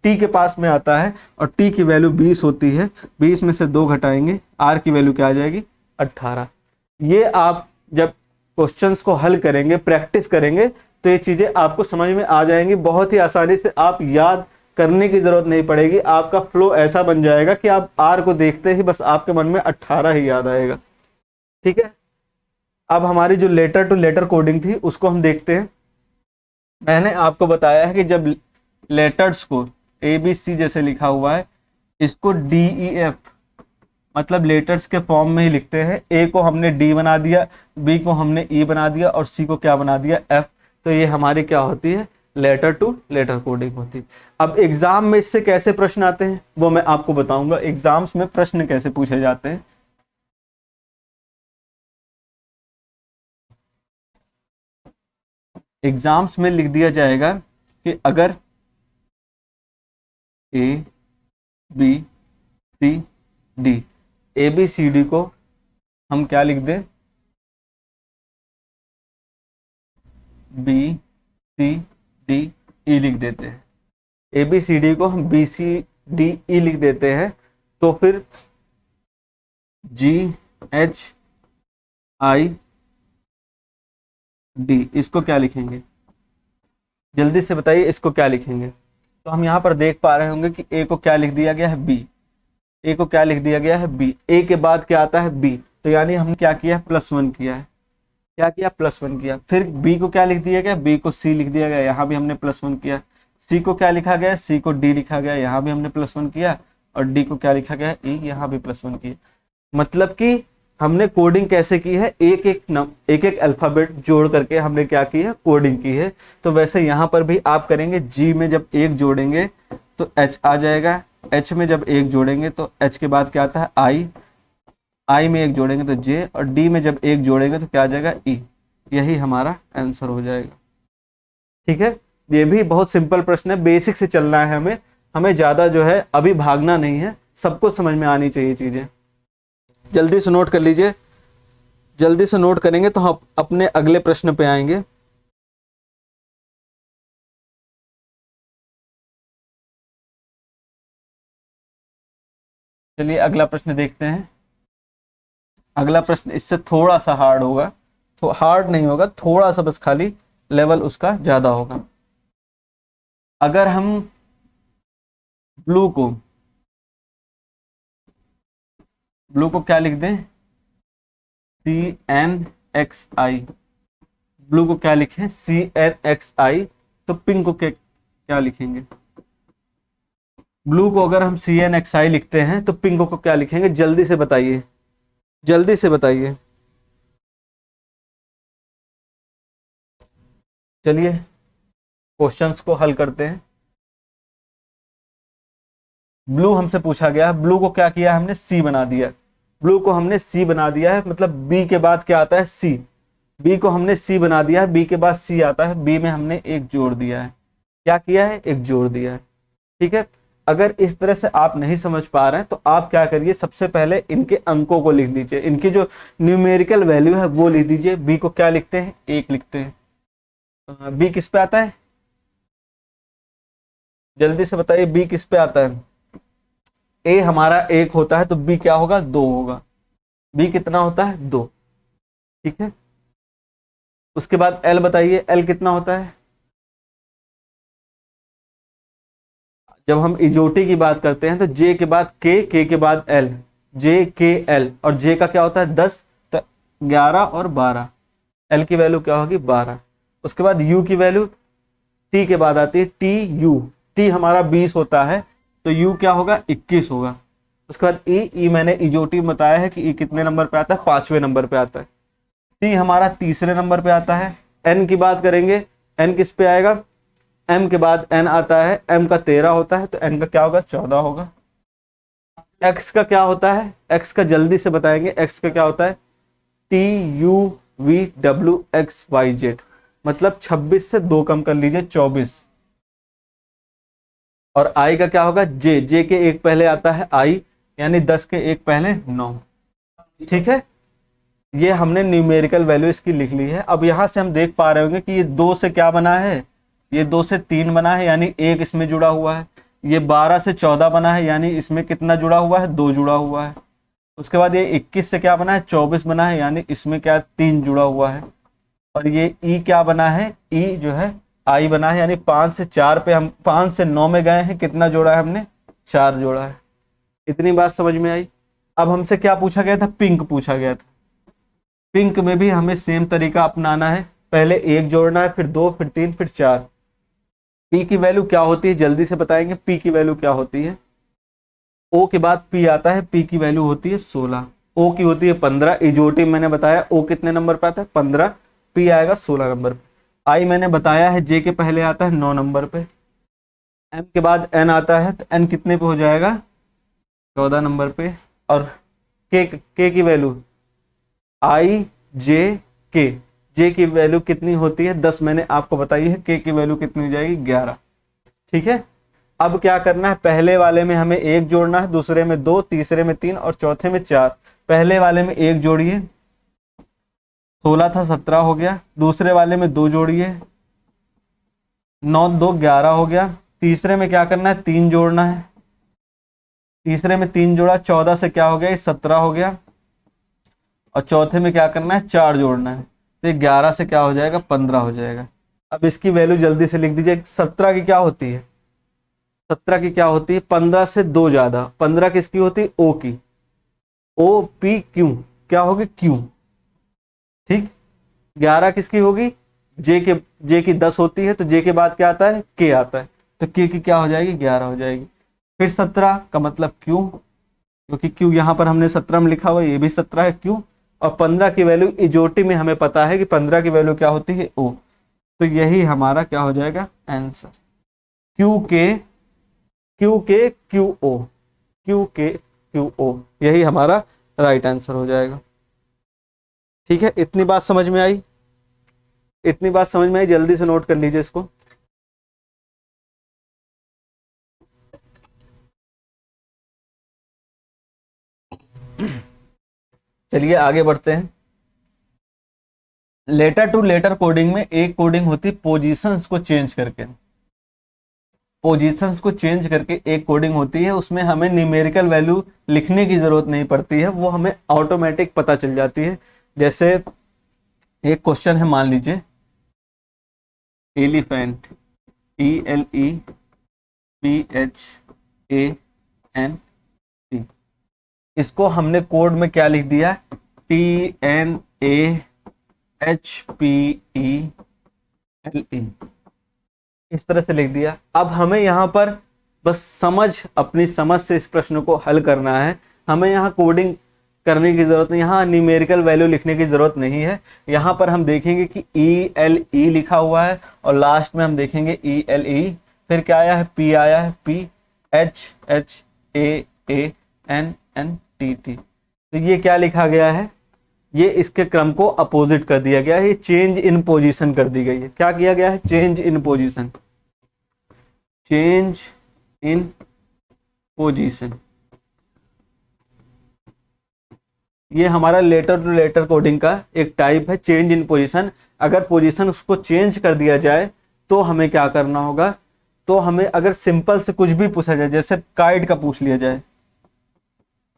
टी के पास में आता है और टी की वैल्यू 20 होती है। 20 में से 2 घटाएंगे, आर की वैल्यू क्या आ जाएगी, 18। ये आप जब क्वेश्चंस को हल करेंगे, प्रैक्टिस करेंगे, तो ये चीजें आपको समझ में आ जाएंगी बहुत ही आसानी से। आप याद करने की जरूरत नहीं पड़ेगी, आपका फ्लो ऐसा बन जाएगा कि आप आर को देखते ही बस आपके मन में 18 ही याद आएगा। ठीक है, अब हमारी जो लेटर टू लेटर कोडिंग थी उसको हम देखते हैं। मैंने आपको बताया है कि जब लेटर्स को ABC जैसे लिखा हुआ है, इसको DEF मतलब लेटर्स के फॉर्म में ही लिखते हैं। ए को हमने डी बना दिया, बी को हमने ई बना दिया और सी को क्या बना दिया, एफ। तो ये हमारी क्या होती है, लेटर टू लेटर कोडिंग होती है। अब एग्जाम में इससे कैसे प्रश्न आते हैं वो मैं आपको बताऊंगा, एग्जाम्स में प्रश्न कैसे पूछे जाते हैं। एग्जाम्स में लिख दिया जाएगा कि अगर ABCD, ABCD को हम क्या लिख दें, BCDE लिख देते हैं। ABCD को हम BCDE लिख देते हैं, तो फिर GHID इसको क्या लिखेंगे, जल्दी से बताइए इसको क्या लिखेंगे। तो हम यहाँ पर देख पा रहे होंगे कि ए को क्या लिख दिया गया है, बी। ए को क्या लिख दिया गया है, बी। ए के बाद क्या आता है, बी। तो यानी हमने क्या किया, +1 किया है। क्या किया, +1 किया। फिर बी को क्या लिख दिया गया, बी को सी लिख दिया गया, यहाँ भी हमने +1 किया। सी को क्या लिखा गया, सी को डी लिखा गया, यहाँ भी हमने +1 किया। और डी को क्या लिखा गया, ई, यहाँ भी +1 किया। मतलब कि हमने कोडिंग कैसे की है, एक एक अल्फाबेट जोड़ करके हमने क्या की है, कोडिंग की है। तो वैसे यहाँ पर भी आप करेंगे। जी में जब 1 जोड़ेंगे तो एच आ जाएगा, एच में जब 1 जोड़ेंगे तो एच के बाद क्या आता है, आई, आई में 1 जोड़ेंगे तो जे, और डी में जब 1 जोड़ेंगे तो क्या आ जाएगा, ई। यही हमारा आंसर हो जाएगा। ठीक है, ये भी बहुत सिंपल प्रश्न है, बेसिक से चलना है हमें, हमें ज्यादा जो है अभी भागना नहीं है, सबको समझ में आनी चाहिए चीजें। जल्दी से नोट कर लीजिए, जल्दी से नोट करेंगे तो हम अपने अगले प्रश्न पे आएंगे। चलिए अगला प्रश्न देखते हैं। अगला प्रश्न इससे थोड़ा सा हार्ड होगा, तो हार्ड नहीं होगा, थोड़ा सा बस खाली लेवल उसका ज्यादा होगा। अगर हम ब्लू को क्या लिख दें, CNXI, ब्लू को क्या लिखें, CNXI, तो पिंक को क्या लिखेंगे, ब्लू को अगर हम CNXI लिखते हैं तो पिंक को क्या लिखेंगे, जल्दी से बताइए, जल्दी से बताइए। चलिए क्वेश्चंस को हल करते हैं। ब्लू हमसे पूछा गया, ब्लू को क्या किया हमने, सी बना दिया। ब्लू को हमने सी बना दिया है, मतलब बी के बाद क्या आता है, सी। बी को हमने सी बना दिया है, बी के बाद सी आता है, बी में हमने 1 जोड़ दिया है। क्या किया है, 1 जोड़ दिया है। ठीक है, अगर इस तरह से आप नहीं समझ पा रहे हैं तो आप क्या करिए, सबसे पहले इनके अंकों को लिख दीजिए, इनकी जो न्यूमेरिकल वैल्यू है वो लिख दीजिए। बी को क्या लिखते हैं, 1 लिखते हैं। बी किस पे आता है, जल्दी से बताइए, बी किस पे आता है। ए हमारा 1 होता है तो बी क्या होगा, 2 होगा। बी कितना होता है, 2। ठीक है, उसके बाद एल बताइए, एल कितना होता है। जब हम इजोटी की बात करते हैं तो जे के बाद के के बाद एल, जे के एल, और जे का क्या होता है 10, तो 11 और 12, एल की वैल्यू क्या होगी 12। उसके बाद यू की वैल्यू टी के बाद आती है, टी यू, टी हमारा 20 होता है तो यू क्या होगा 21 होगा। उसके बाद ई, ई मैंने इजोटी में बताया है कि ई कितने नंबर पे आता है, 5वें नंबर पे आता है। सी हमारा तीसरे नंबर पे आता है। एन की बात करेंगे, एन किस पे आएगा, एम के बाद एन आता है, एम का 13 होता है तो एन का क्या होगा 14 होगा। एक्स का क्या होता है, एक्स का जल्दी से बताएंगे, एक्स का क्या होता है, T U V W X Y Z, मतलब 26 से 2 कम कर लीजिए 24। और आई का क्या होगा, जे, जे के एक पहले आता है आई, यानी 10 के एक पहले 9। ठीक है, ये हमने न्यूमेरिकल वैल्यू इसकी लिख ली है। अब यहां से हम देख पा रहे होंगे कि ये 2 से क्या बना है, ये 2 से 3 बना है, यानी एक इसमें जुड़ा हुआ है। ये 12 से 14 बना है, यानी इसमें कितना जुड़ा हुआ है, 2 जुड़ा हुआ है। उसके बाद ये 21 से क्या बना है, 24 बना है, यानी इसमें क्या 3 जुड़ा हुआ है। और ये ई क्या बना है, ई जो है आई बना है, यानी 5 से 4 पे हम 5 से 9 में गए हैं, कितना जोड़ा है हमने, 4 जोड़ा है। इतनी बात समझ में आई। अब हमसे क्या पूछा गया था, पिंक पूछा गया था। पिंक में भी हमें सेम तरीका अपनाना है, पहले 1 जोड़ना है, फिर 2, फिर 3, फिर 4। पी की वैल्यू क्या होती है, जल्दी से बताएंगे, पी की वैल्यू क्या होती है। ओ के बाद पी आता है, पी की वैल्यू होती है 16, ओ की होती है 15। इजोटी मैंने बताया ओ कितने नंबर पे आता है 15, पी आएगा 16 नंबर पे। आई मैंने बताया है जे के पहले आता है 9 नंबर पे। एम के बाद एन आता है तो एन कितने पे हो जाएगा 14 नंबर पे। और के की वैल्यू आई जे के, जे की वैल्यू कितनी होती है 10, मैंने आपको बताई है, के की वैल्यू कितनी हो जाएगी 11। ठीक है, अब क्या करना है, पहले वाले में हमें 1 जोड़ना है, दूसरे में 2, तीसरे में 3 और चौथे में 4। पहले वाले में 1 जोड़िए, 16 था 17 हो गया। दूसरे वाले में 2 जोड़िए, 9 2 11 हो गया। तीसरे में क्या करना है, 3 जोड़ना है, तीसरे में 3 जोड़ा, 14 से क्या हो गया, 17 हो गया। और चौथे में क्या करना है, 4 जोड़ना है, तो 11 से क्या हो जाएगा 15 हो जाएगा। अब इसकी वैल्यू जल्दी से लिख दीजिए, 17 की क्या होती है, 17 की क्या होती है, 15 से 2 ज्यादा, 15 किसकी होती है, ओ की, ओ पी क्यू, क्या होगी क्यू। ठीक, 11 किसकी होगी, जे की 10 होती है तो जे के बाद क्या आता है, के आता है, तो के की क्या हो जाएगी 11 हो जाएगी। फिर 17 का मतलब क्यू, क्योंकि क्यू यहाँ पर हमने 17 में लिखा हुआ है, ये भी 17 है क्यू। और 15 की वैल्यू इजोटी में हमें पता है कि 15 की वैल्यू क्या होती है, ओ, तो यही हमारा क्या हो जाएगा आंसर, क्यू के क्यू के क्यू ओ, क्यू के क्यू ओ, यही हमारा राइट आंसर हो जाएगा। ठीक है, इतनी बात समझ में आई, इतनी बात समझ में आई, जल्दी से नोट कर लीजिए इसको। चलिए आगे बढ़ते हैं। लेटर टू लेटर कोडिंग में एक कोडिंग होती है पोजीशंस को चेंज करके, पोजीशंस को चेंज करके एक कोडिंग होती है, उसमें हमें न्यूमेरिकल वैल्यू लिखने की जरूरत नहीं पड़ती है, वो हमें ऑटोमेटिक पता चल जाती है। जैसे एक क्वेश्चन है, मान लीजिए एलिफेंट, ELEPHANT, इसको हमने कोड में क्या लिख दिया, TNAHPELE, इस तरह से लिख दिया। अब हमें यहाँ पर बस अपनी समझ से इस प्रश्न को हल करना है, हमें यहाँ कोडिंग करने की जरूरत नहीं, यहाँ न्यूमेरिकल वैल्यू लिखने की जरूरत नहीं है। यहाँ पर हम देखेंगे कि ELE लिखा हुआ है और लास्ट में हम देखेंगे ELE, फिर क्या आया है, P आया है, PHHAANNTT, तो ये क्या लिखा गया है, ये इसके क्रम को अपोजिट कर दिया गया है, ये चेंज इन पोजीशन कर दी गई है। क्या किया गया है, change in position, change in position, ये हमारा लेटर टू लेटर कोडिंग का एक टाइप है, चेंज इन पोजीशन। अगर पोजीशन उसको चेंज कर दिया जाए तो हमें क्या करना होगा, तो हमें अगर सिंपल से कुछ भी पूछा जाए, जैसे काइट का पूछ लिया जाए,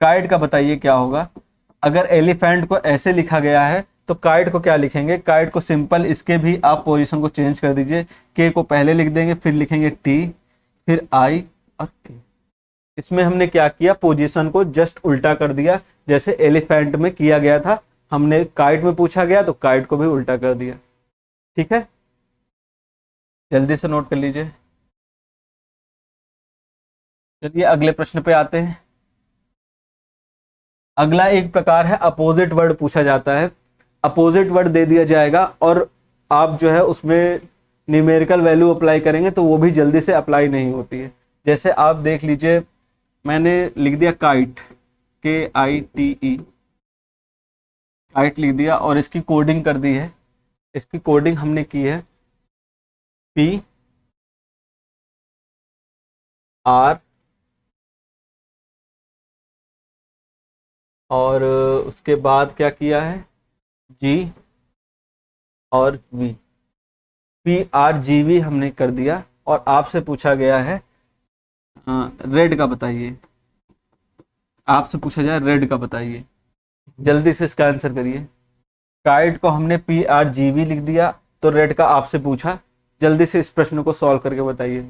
काइट का बताइए क्या होगा। अगर एलिफेंट को ऐसे लिखा गया है तो काइट को क्या लिखेंगे, काइट को सिंपल इसके भी आप पोजीशन को चेंज कर दीजिए, के को पहले लिख देंगे, फिर लिखेंगे टी, फिर आई और टी। इसमें हमने क्या किया, पोजीशन को जस्ट उल्टा कर दिया, जैसे एलिफेंट में किया गया था, हमने काइट में पूछा गया तो काइट को भी उल्टा कर दिया। ठीक है, जल्दी से नोट कर लीजिए। चलिए अगले प्रश्न पे आते हैं। अगला एक प्रकार है अपोजिट वर्ड पूछा जाता है। अपोजिट वर्ड दे दिया जाएगा और आप जो है उसमें न्यूमेरिकल वैल्यू अप्लाई करेंगे तो वो भी जल्दी से अप्लाई नहीं होती है। जैसे आप देख लीजिए, मैंने लिख दिया काइट, KITE, काइट लिख दिया और इसकी कोडिंग कर दी है। इसकी कोडिंग हमने की है PR और उसके बाद क्या किया है G और V, PRGV हमने कर दिया। और आपसे पूछा गया है रेड का बताइए, आपसे पूछा जाए रेड का बताइए, जल्दी से इसका आंसर करिए। काइट को हमने PRGV लिख दिया तो रेड का आपसे पूछा, जल्दी से इस प्रश्न को सॉल्व करके बताइए।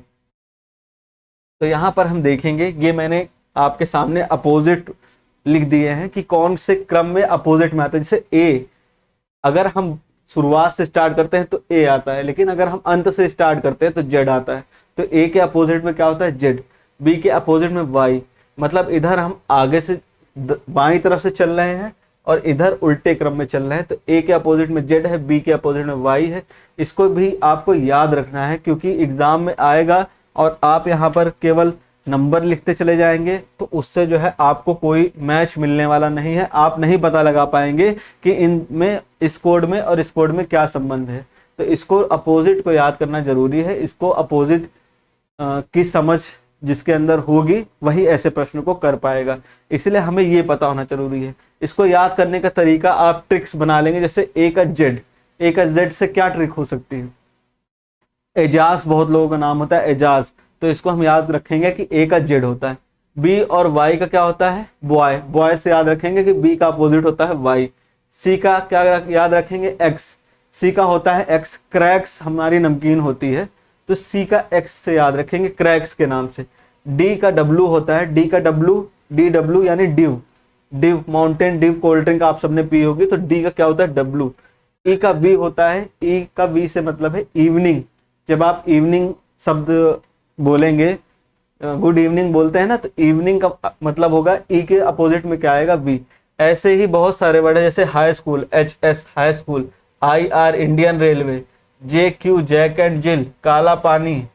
तो यहाँ पर हम देखेंगे, ये मैंने आपके सामने अपोजिट लिख दिए हैं कि कौन से क्रम में अपोजिट में आता है। जैसे ए, अगर हम शुरुआत से स्टार्ट करते हैं तो ए आता है, लेकिन अगर हम अंत से स्टार्ट करते हैं तो जेड आता है। तो ए के अपोजिट में क्या होता है, जेड। बी के अपोजिट में वाई, मतलब इधर हम आगे से बाईं तरफ से चल रहे हैं और इधर उल्टे क्रम में चल रहे हैं। तो ए के अपोजिट में जेड है, बी के अपोजिट में वाई है। इसको भी आपको याद रखना है क्योंकि एग्जाम में आएगा और आप यहाँ पर केवल नंबर लिखते चले जाएंगे तो उससे जो है आपको कोई मैच मिलने वाला नहीं है। आप नहीं पता लगा पाएंगे कि इनमें, इस कोड में और इस कोड में क्या संबंध है। तो इसको अपोजिट को याद करना जरूरी है। इसको अपोजिट की समझ जिसके अंदर होगी वही ऐसे प्रश्न को कर पाएगा, इसलिए हमें ये पता होना जरूरी है। इसको याद करने का तरीका आप ट्रिक्स बना लेंगे। जैसे ए का जेड, ए का जेड से क्या ट्रिक हो सकती है, एजाज बहुत लोगों का नाम होता है एजाज, तो इसको हम याद रखेंगे कि ए का जेड होता है। बी और वाई का क्या होता है, बॉय, बॉय से याद रखेंगे कि बी का अपोजिट होता है वाई। सी का क्या याद रखेंगे, एक्स, सी का होता है एक्स। क्रैक्स हमारी नमकीन होती है तो सी का एक्स से याद रखेंगे क्रैक्स के नाम से। डी का डब्लू होता है, डी का डब्लू, डी डब्लू यानी div, div mountain div cold drink आप सबने पी होगी, तो डी का क्या होता है डब्लू। ई का बी होता है, ई का बी से मतलब है इवनिंग। जब आप इवनिंग शब्द बोलेंगे, गुड इवनिंग बोलते हैं ना, तो इवनिंग का मतलब होगा ई के अपोजिट में क्या आएगा, बी। ऐसे ही बहुत सारे वर्ड है, जैसे high school, HS high school, IR Indian railway, JQ Jack and Jill Kala पानी,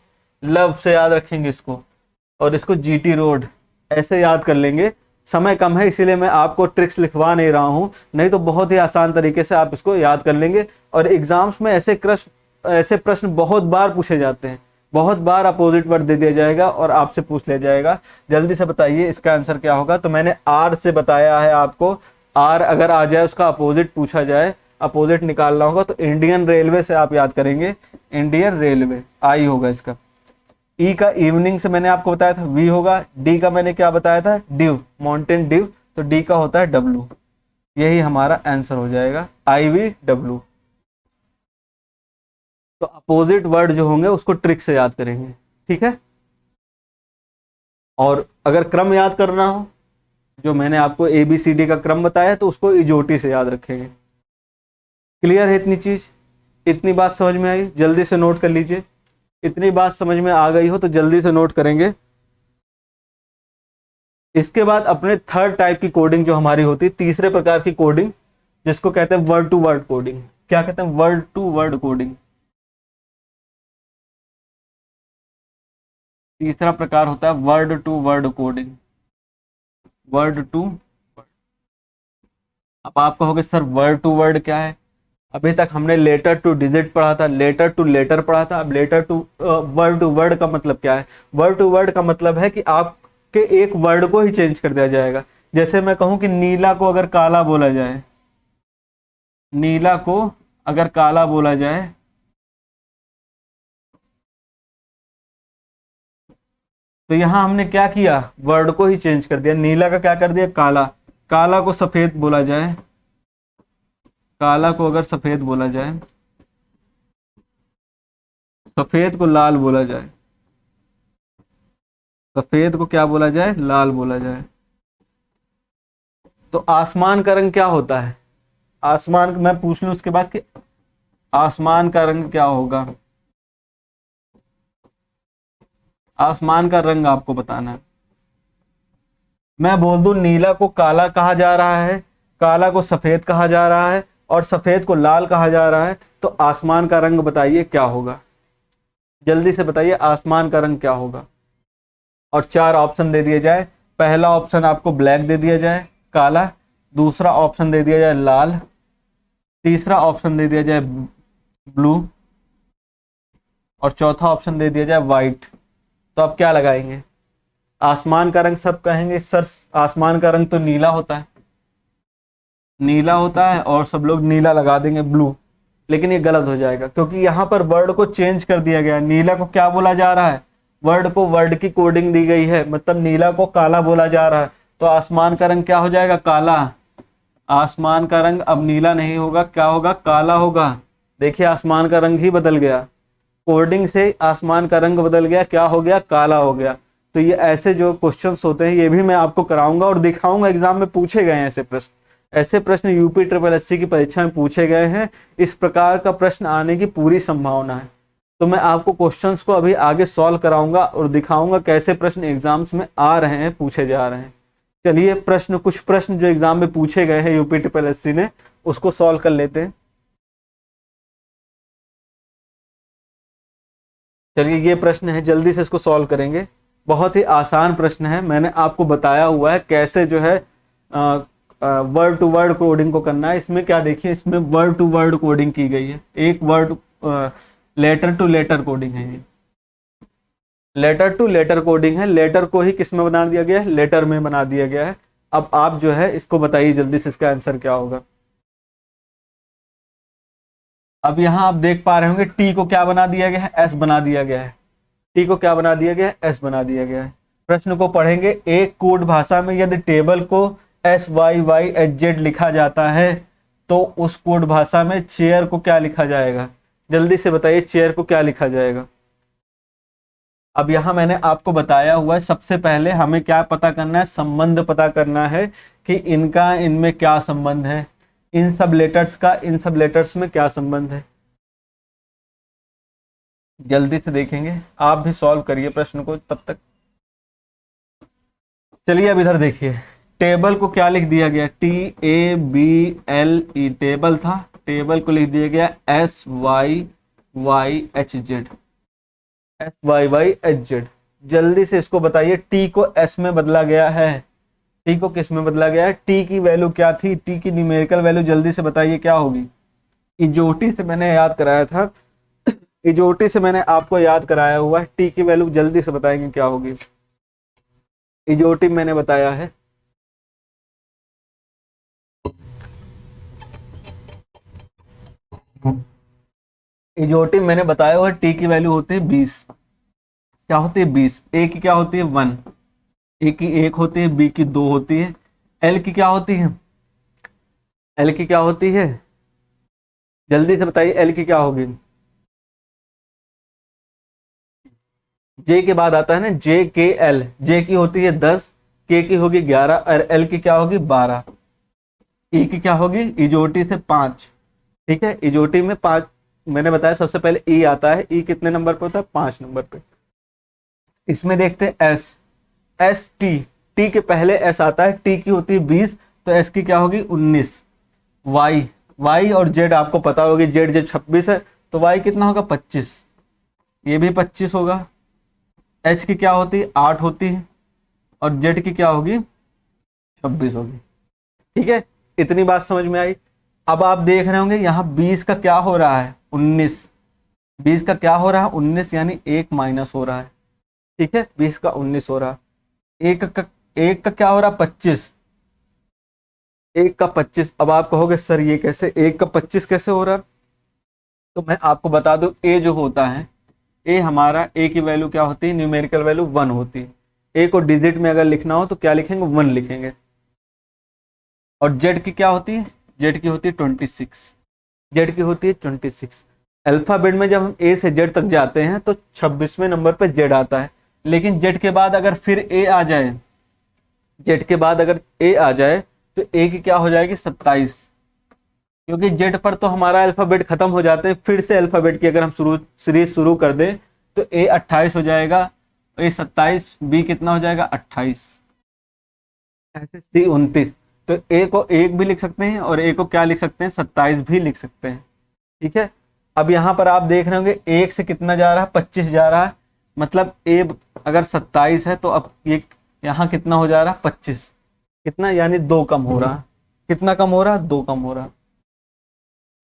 लव से याद रखेंगे इसको, और इसको GT रोड, ऐसे याद कर लेंगे। समय कम है इसीलिए मैं आपको ट्रिक्स लिखवा नहीं रहा हूं, नहीं तो बहुत ही आसान तरीके से आप इसको याद कर लेंगे। और एग्जाम्स में ऐसे प्रश्न बहुत बार पूछे जाते हैं, बहुत बार अपोजिट वर्ड दे दिया जाएगा और आपसे पूछ लिया जाएगा। जल्दी से बताइए इसका आंसर क्या होगा। तो मैंने R से बताया है आपको, R अगर आ जाए उसका अपोजिट पूछा जाए, अपोजिट निकालना होगा तो इंडियन रेलवे से आप याद करेंगे, इंडियन रेलवे आई होगा इसका। ई का इवनिंग से मैंने आपको बताया था V होगा। डी का मैंने क्या बताया था, डिव, माउंटेन डिव, तो डी का होता है W। यही हमारा आंसर हो जाएगा IVW। तो अपोजिट वर्ड जो होंगे उसको ट्रिक से याद करेंगे, ठीक है। और अगर क्रम याद करना हो, जो मैंने आपको ABCD का क्रम बताया, तो उसको इजोटी से याद रखेंगे। क्लियर है इतनी चीज, इतनी बात समझ में आई, जल्दी से नोट कर लीजिए। इतनी बात समझ में आ गई हो तो जल्दी से नोट करेंगे। इसके बाद अपने थर्ड टाइप की कोडिंग जो हमारी होती है, तीसरे प्रकार की कोडिंग, जिसको कहते हैं वर्ड टू वर्ड कोडिंग। क्या कहते हैं, वर्ड टू वर्ड कोडिंग। तीसरा प्रकार होता है word to word coding, word to. अब आप कहोगे सर वर्ड टू वर्ड क्या है, अभी तक हमने लेटर टू डिजिट पढ़ा था, लेटर टू लेटर पढ़ा था, अब letter to word to word का मतलब क्या है। वर्ड टू वर्ड का मतलब है कि आपके एक वर्ड को ही चेंज कर दिया जाएगा। जैसे मैं कहूं कि नीला को अगर काला बोला जाए, नीला को अगर काला बोला जाए तो यहां हमने क्या किया, वर्ड को ही चेंज कर दिया, नीला का क्या कर दिया काला, काला को सफेद बोला जाए, काला को अगर सफेद बोला जाए, सफेद को लाल बोला जाए, सफेद को क्या बोला जाए, लाल बोला जाए, तो आसमान का रंग क्या होता है, आसमान मैं पूछ लूं उसके बाद कि आसमान का रंग क्या होगा, आसमान का रंग आपको बताना है। मैं बोल दूं नीला को काला कहा जा रहा है, काला को सफेद कहा जा रहा है और सफेद को लाल कहा जा रहा है, तो आसमान का रंग बताइए क्या होगा, जल्दी से बताइए आसमान का रंग क्या होगा। और 4 ऑप्शन दे दिए जाए, पहला ऑप्शन आपको ब्लैक दे दिया जाए काला, दूसरा ऑप्शन दे दिया जाए लाल, तीसरा ऑप्शन दे दिया जाए ब्लू और चौथा ऑप्शन दे दिया जाए व्हाइट। तो आप क्या लगाएंगे, आसमान का रंग सब कहेंगे सर आसमान का रंग तो नीला होता है, नीला होता है और सब लोग नीला लगा देंगे ब्लू, लेकिन ये गलत हो जाएगा क्योंकि यहाँ पर वर्ड को चेंज कर दिया गया है। नीला को क्या बोला जा रहा है, वर्ड को वर्ड की कोडिंग दी गई है, मतलब नीला को काला बोला जा रहा है, तो आसमान का रंग क्या हो जाएगा काला, आसमान का रंग अब नीला नहीं होगा, क्या होगा काला होगा। देखिए आसमान का रंग ही बदल गया, कोडिंग से आसमान का रंग बदल गया, क्या हो गया काला हो गया। तो ये ऐसे जो क्वेश्चंस होते हैं ये भी मैं आपको कराऊंगा और दिखाऊंगा, एग्जाम में पूछे गए हैं ऐसे प्रश्न, ऐसे प्रश्न यूपी ट्रिपल एससी की परीक्षा में पूछे गए हैं, इस प्रकार का प्रश्न आने की पूरी संभावना है। तो मैं आपको क्वेश्चंस को अभी आगे सॉल्व कराऊंगा और दिखाऊंगा कैसे प्रश्न एग्जाम्स में आ रहे हैं, पूछे जा रहे हैं। चलिए प्रश्न, कुछ प्रश्न जो एग्जाम में पूछे गए हैं यूपी ट्रिपल एससी ने, उसको सॉल्व कर लेते हैं। चलिए ये प्रश्न है, जल्दी से इसको सॉल्व करेंगे, बहुत ही आसान प्रश्न है, मैंने आपको बताया हुआ है कैसे जो है वर्ड टू वर्ड कोडिंग को करना है। इसमें क्या देखिए, इसमें वर्ड टू वर्ड कोडिंग की गई है, एक word letter to letter coding है, ये लेटर टू लेटर कोडिंग है, लेटर को ही किस में बना दिया गया है, लेटर में बना दिया गया है। अब आप जो है इसको बताइए जल्दी से इसका आंसर क्या होगा। अब यहां आप देख पा रहे होंगे टी को क्या बना दिया गया है, एस बना दिया गया है, टी को क्या बना दिया गया है, एस बना दिया गया है। प्रश्न को पढ़ेंगे, एक कोड भाषा में यदि टेबल को SYYHZ लिखा जाता है तो उस कोड भाषा में चेयर को क्या लिखा जाएगा, जल्दी से बताइए चेयर को क्या लिखा जाएगा। अब यहां मैंने आपको बताया हुआ है, सबसे पहले हमें क्या पता करना है, संबंध पता करना है कि इनका इनमें क्या संबंध है, इन सब लेटर्स का इन सब लेटर्स में क्या संबंध है। जल्दी से देखेंगे, आप भी सॉल्व करिए प्रश्न को तब तक। चलिए अब इधर देखिए, टेबल को क्या लिख दिया गया, TABLE टेबल था, टेबल को लिख दिया गया SYYHZ, SYYHZ। जल्दी से इसको बताइए, टी को एस में बदला गया है, टी को किस में बदला गया है, टी की वैल्यू क्या थी, टी की न्यूमेरिकल वैल्यू जल्दी से बताइए क्या होगी। इजोटी से मैंने याद कराया था, इजोटी से मैंने आपको याद कराया हुआ है, टी की वैल्यू जल्दी से बताएंगे क्या होगी, इजोटी मैंने बताया है। इजोटी मैंने बताया हुआ है, टी की वैल्यू होती है 20, क्या होती है 20, ए की क्या होती है 1, ए की 1 होती है, बी की 2 होती है, एल की क्या होती है, एल की क्या होती है, जल्दी से बताइए एल की क्या होगी। जे के बाद आता है ना JKL, जे की होती है 10, के की होगी 11 और एल की क्या होगी 12, ई की क्या होगी, इजोटी से 5, ठीक है, इजोटी में 5 मैंने बताया सबसे पहले ई आता है, ई कितने नंबर पे होता है 5 नंबर पे। इसमें देखते हैं एस, एस टी, टी के पहले एस आता है, टी की होती है 20 तो एस की क्या होगी 19, वाई, वाई और जेड आपको पता होगी, जेड जब 26 है तो वाई कितना होगा 25, ये भी 25 होगा। एच की क्या होती है 8 होती है और जेड की क्या होगी 26 होगी, ठीक है, इतनी बात समझ में आई। अब आप देख रहे होंगे यहाँ 20 का क्या हो रहा है 19, 20 का क्या हो रहा है 19, यानी 1 माइनस हो रहा है, ठीक है, 20 का 19 हो रहा है, एक का क्या हो रहा है 25, 1 का 25। अब आप कहोगे सर ये कैसे, 1 का 25 कैसे हो रहा? तो मैं आपको बता दूं, ए जो होता है, ए हमारा, ए की वैल्यू क्या होती है, न्यूमेरिकल वैल्यू 1 होती है। ए को डिजिट में अगर लिखना हो तो क्या लिखेंगे, 1 लिखेंगे। और जेड की क्या होती है, जेड की होती है 26, जेड की होती है 26। अल्फाबेट में जब हम ए से जेड तक जाते हैं तो 26वें नंबर पे जेड आता है। लेकिन जेड के बाद अगर फिर ए आ जाए, जेड के बाद अगर ए आ जाए तो ए की क्या हो जाएगी, 27। क्योंकि जेड पर तो हमारा अल्फाबेट खत्म हो जाते हैं, फिर से अल्फाबेट की अगर हम सीरीज शुरू कर दें तो ए 28 हो जाएगा, ए 27, बी कितना हो जाएगा 28, ऐसे सी 29। तो ए को 1 भी लिख सकते हैं और ए को क्या लिख सकते हैं, 27 भी लिख सकते हैं। ठीक है। अब यहां पर आप देख रहे होंगे 1 से कितना जा रहा है, 25 जा रहा है। मतलब ए अगर 27 है तो अब ये यहाँ कितना हो जा रहा है, 25। कितना, यानी 2 कम हो रहा है। कितना कम हो रहा है, 2 कम हो रहा है।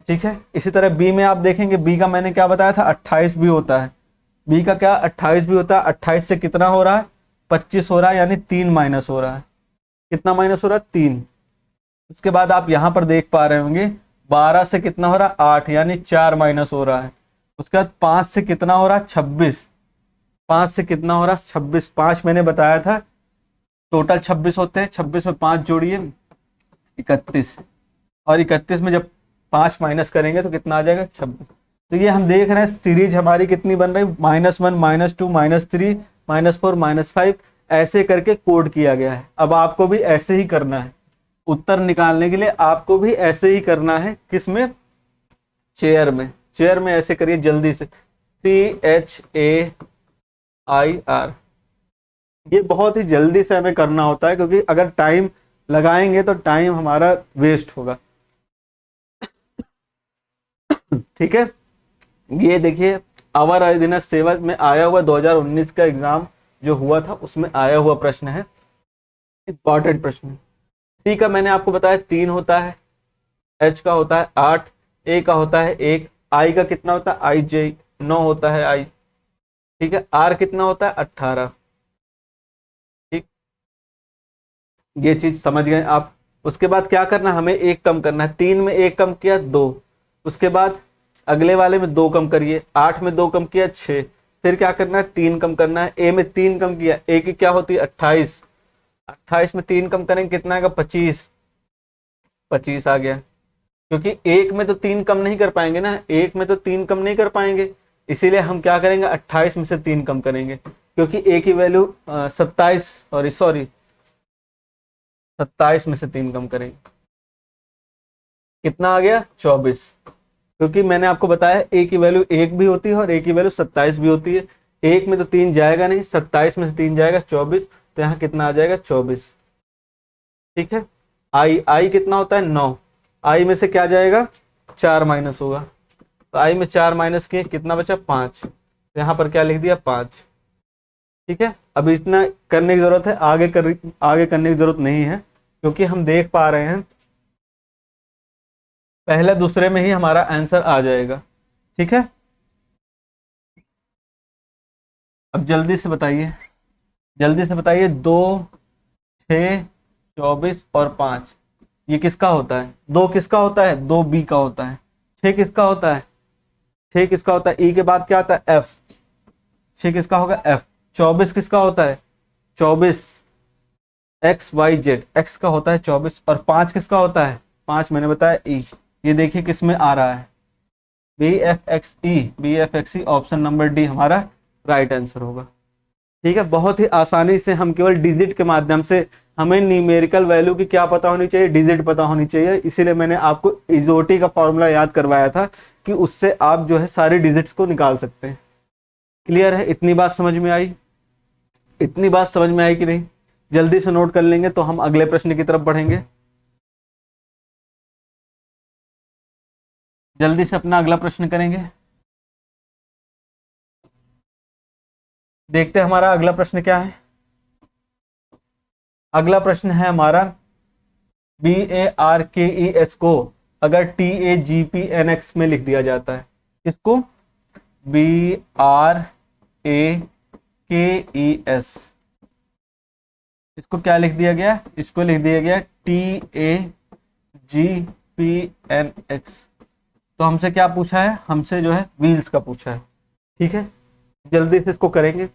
ठीक है। इसी तरह बी में आप देखेंगे, बी का मैंने क्या बताया था, 28 भी होता है। बी का क्या, 28 भी होता है। 28 से कितना हो रहा है, 25 हो रहा है, यानी 3 माइनस हो रहा है। कितना माइनस हो रहा है, 3। उसके बाद आप यहां पर देख पा रहे होंगे 12 से कितना हो रहा है, 8, यानी 4 माइनस हो रहा है। उसके बाद 5 से कितना हो रहा है, 26। 5 से कितना हो रहा है, 26। 5 मैंने बताया था टोटल 26 होते हैं, 26 में 5 जोड़िए 31, और 31 में जब 5 माइनस करेंगे तो कितना आ जाएगा, 26। तो ये हम देख रहे हैं सीरीज हमारी कितनी बन रही, -1, -2, -3, -4, -5, ऐसे करके कोड किया गया है। अब आपको भी ऐसे ही करना है, उत्तर निकालने के लिए आपको भी ऐसे ही करना है। किसमें, चेयर में। चेयर में ऐसे करिए जल्दी से, CHAIR। ये बहुत ही जल्दी से हमें करना होता है, क्योंकि अगर टाइम लगाएंगे तो टाइम हमारा वेस्ट होगा। ठीक है। ये देखिए, अवर अधीनस्थ सेवा में आया हुआ 2019 का एग्जाम जो हुआ था उसमें आया हुआ प्रश्न है, इंपॉर्टेंट प्रश्न है। सी का मैंने आपको बताया 3 होता है, एच का होता है 8, ए का होता है 1, आई का कितना होता है, आई जे 9 होता है आई। ठीक है। आर कितना होता है, 18। ठीक, ये चीज समझ गए आप। उसके बाद क्या करना, हमें 1 कम करना है। 3 में 1 कम किया, 2। उसके बाद अगले वाले में 2 कम करिए, 8 में 2 कम किया, 6। फिर क्या करना है, 3 कम करना है। ए में 3 कम किया, ए की क्या होती है, 28। 28 में 3 कम करेंगे कितना आएगा, 25। 25 आ गया। क्योंकि 1 में तो 3 कम नहीं कर पाएंगे ना, 1 में तो 3 कम नहीं कर पाएंगे, इसीलिए हम क्या करेंगे, 28 में से 3 कम करेंगे। क्योंकि ए की वैल्यू 27, सॉरी 27 में से 3 कम करेंगे, कितना आ गया, 24। क्योंकि मैंने आपको बताया ए की वैल्यू 1 भी होती है और ए की वैल्यू 27 भी होती है। 1 में तो 3 जाएगा नहीं, 27 में से 3 जाएगा 24, तो यहाँ कितना आ जाएगा, 24। ठीक है। आई, आई कितना होता है, 9। आई में से क्या जाएगा, 4 माइनस होगा, तो आई में 4 माइनस किए, कितना बचा, 5। तो यहाँ पर क्या लिख दिया, 5। ठीक है। अब इतना करने की जरूरत है, आगे करने की जरूरत नहीं है, क्योंकि हम देख पा रहे हैं पहले दूसरे में ही हमारा आंसर आ जाएगा। ठीक है। अब जल्दी से बताइए, जल्दी से बताइए, 2, 6, 24 और 5, ये किसका होता है, 2 किसका होता है, 2 बी का होता है। 6 किसका होता है, 6 किसका होता है, ई के बाद क्या आता है, एफ। 6 किसका होगा, एफ। 24 किसका होता है, 24 एक्स वाई जेड, एक्स का होता है 24। और 5 किसका होता है, 5 मैंने बताया ई। ये देखिए किसमें आ रहा है, BFXE, BFXE, option number D हमारा राइट आंसर होगा। ठीक है। बहुत ही आसानी से हम केवल डिजिट के माध्यम से, हमें न्यूमेरिकल वैल्यू की क्या पता होनी चाहिए, डिजिट पता होनी चाहिए, इसीलिए मैंने आपको इजोटी का फॉर्मूला याद करवाया था कि उससे आप जो है सारे डिजिट्स को निकाल सकते हैं। क्लियर है, इतनी बात समझ में आई, इतनी बात समझ में आई कि नहीं, जल्दी से नोट कर लेंगे तो हम अगले प्रश्न की तरफ बढ़ेंगे। जल्दी से अपना अगला प्रश्न करेंगे। देखते हैं हमारा अगला प्रश्न क्या है। अगला प्रश्न है हमारा, BARKES को अगर TAGPNX में लिख दिया जाता है, इसको BRAKES, इसको क्या लिख दिया गया, इसको लिख दिया गया TAGPNX। GPNX। तो हमसे क्या पूछा है, हमसे जो है व्हील्स का पूछा है। ठीक है, जल्दी से इसको करेंगे,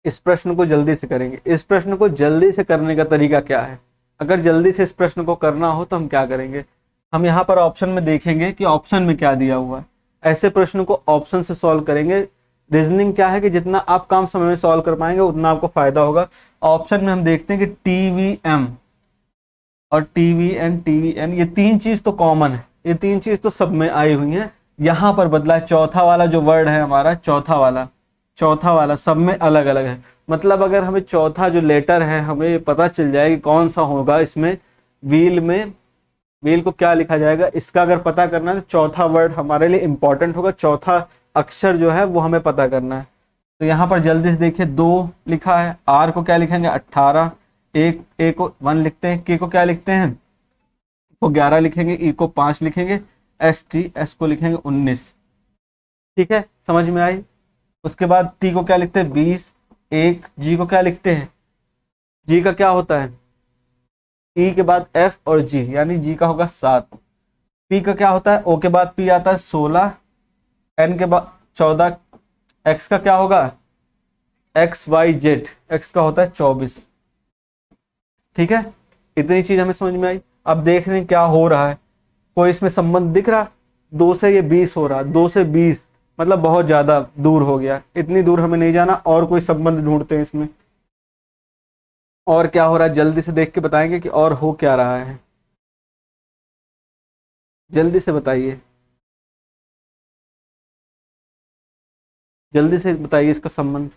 इस प्रश्न को जल्दी से करेंगे। इस प्रश्न को जल्दी से करने का तरीका क्या है, अगर जल्दी से इस प्रश्न को करना हो तो हम क्या करेंगे, हम यहाँ पर ऑप्शन में देखेंगे कि ऑप्शन में क्या दिया हुआ है। ऐसे प्रश्न को ऑप्शन से सॉल्व करेंगे। रीजनिंग क्या है कि जितना आप काम समय में सॉल्व कर पाएंगे उतना आपको फायदा होगा। ऑप्शन में हम देखते हैं कि TVM और TVN ये तीन चीज तो कॉमन है, ये तीन चीज तो सब में आई हुई है। यहाँ पर बदला है, चौथा वाला जो वर्ड है हमारा, चौथा वाला सब में अलग अलग है। मतलब अगर हमें चौथा जो लेटर है हमें पता चल जाए कि कौन सा होगा इसमें, व्हील को क्या लिखा जाएगा, इसका अगर पता करना है तो चौथा वर्ड हमारे लिए इंपॉर्टेंट होगा, चौथा अक्षर जो है वो हमें पता करना है। तो यहाँ पर जल्दी से देखिए, 2 लिखा है, R को क्या लिखेंगे 18, ए को 1 लिखते हैं, के को क्या लिखते हैं को 11 लिखेंगे, ई को 5 लिखेंगे, एस को लिखेंगे 19। ठीक है, समझ में आई। उसके बाद टी को क्या लिखते हैं 20, 1, जी को क्या लिखते हैं, जी का क्या होता है, ई के बाद एफ और जी, यानी जी का होगा 7। पी का क्या होता है, ओ के बाद पी आता है 16, एन के बाद 14, एक्स का क्या होगा XYZ, एक्स का होता है 24। ठीक है, इतनी चीज हमें समझ में आई। अब देख रहे हैं क्या हो रहा है, कोई इसमें संबंध दिख रहा, 2 से ये 20 हो रहा, 2 से 20 मतलब बहुत ज्यादा दूर हो गया, इतनी दूर हमें नहीं जाना, और कोई संबंध ढूंढते हैं इसमें। और क्या हो रहा है जल्दी से देख के बताएंगे कि और हो क्या रहा है, जल्दी से बताइए, जल्दी से बताइए इसका संबंध।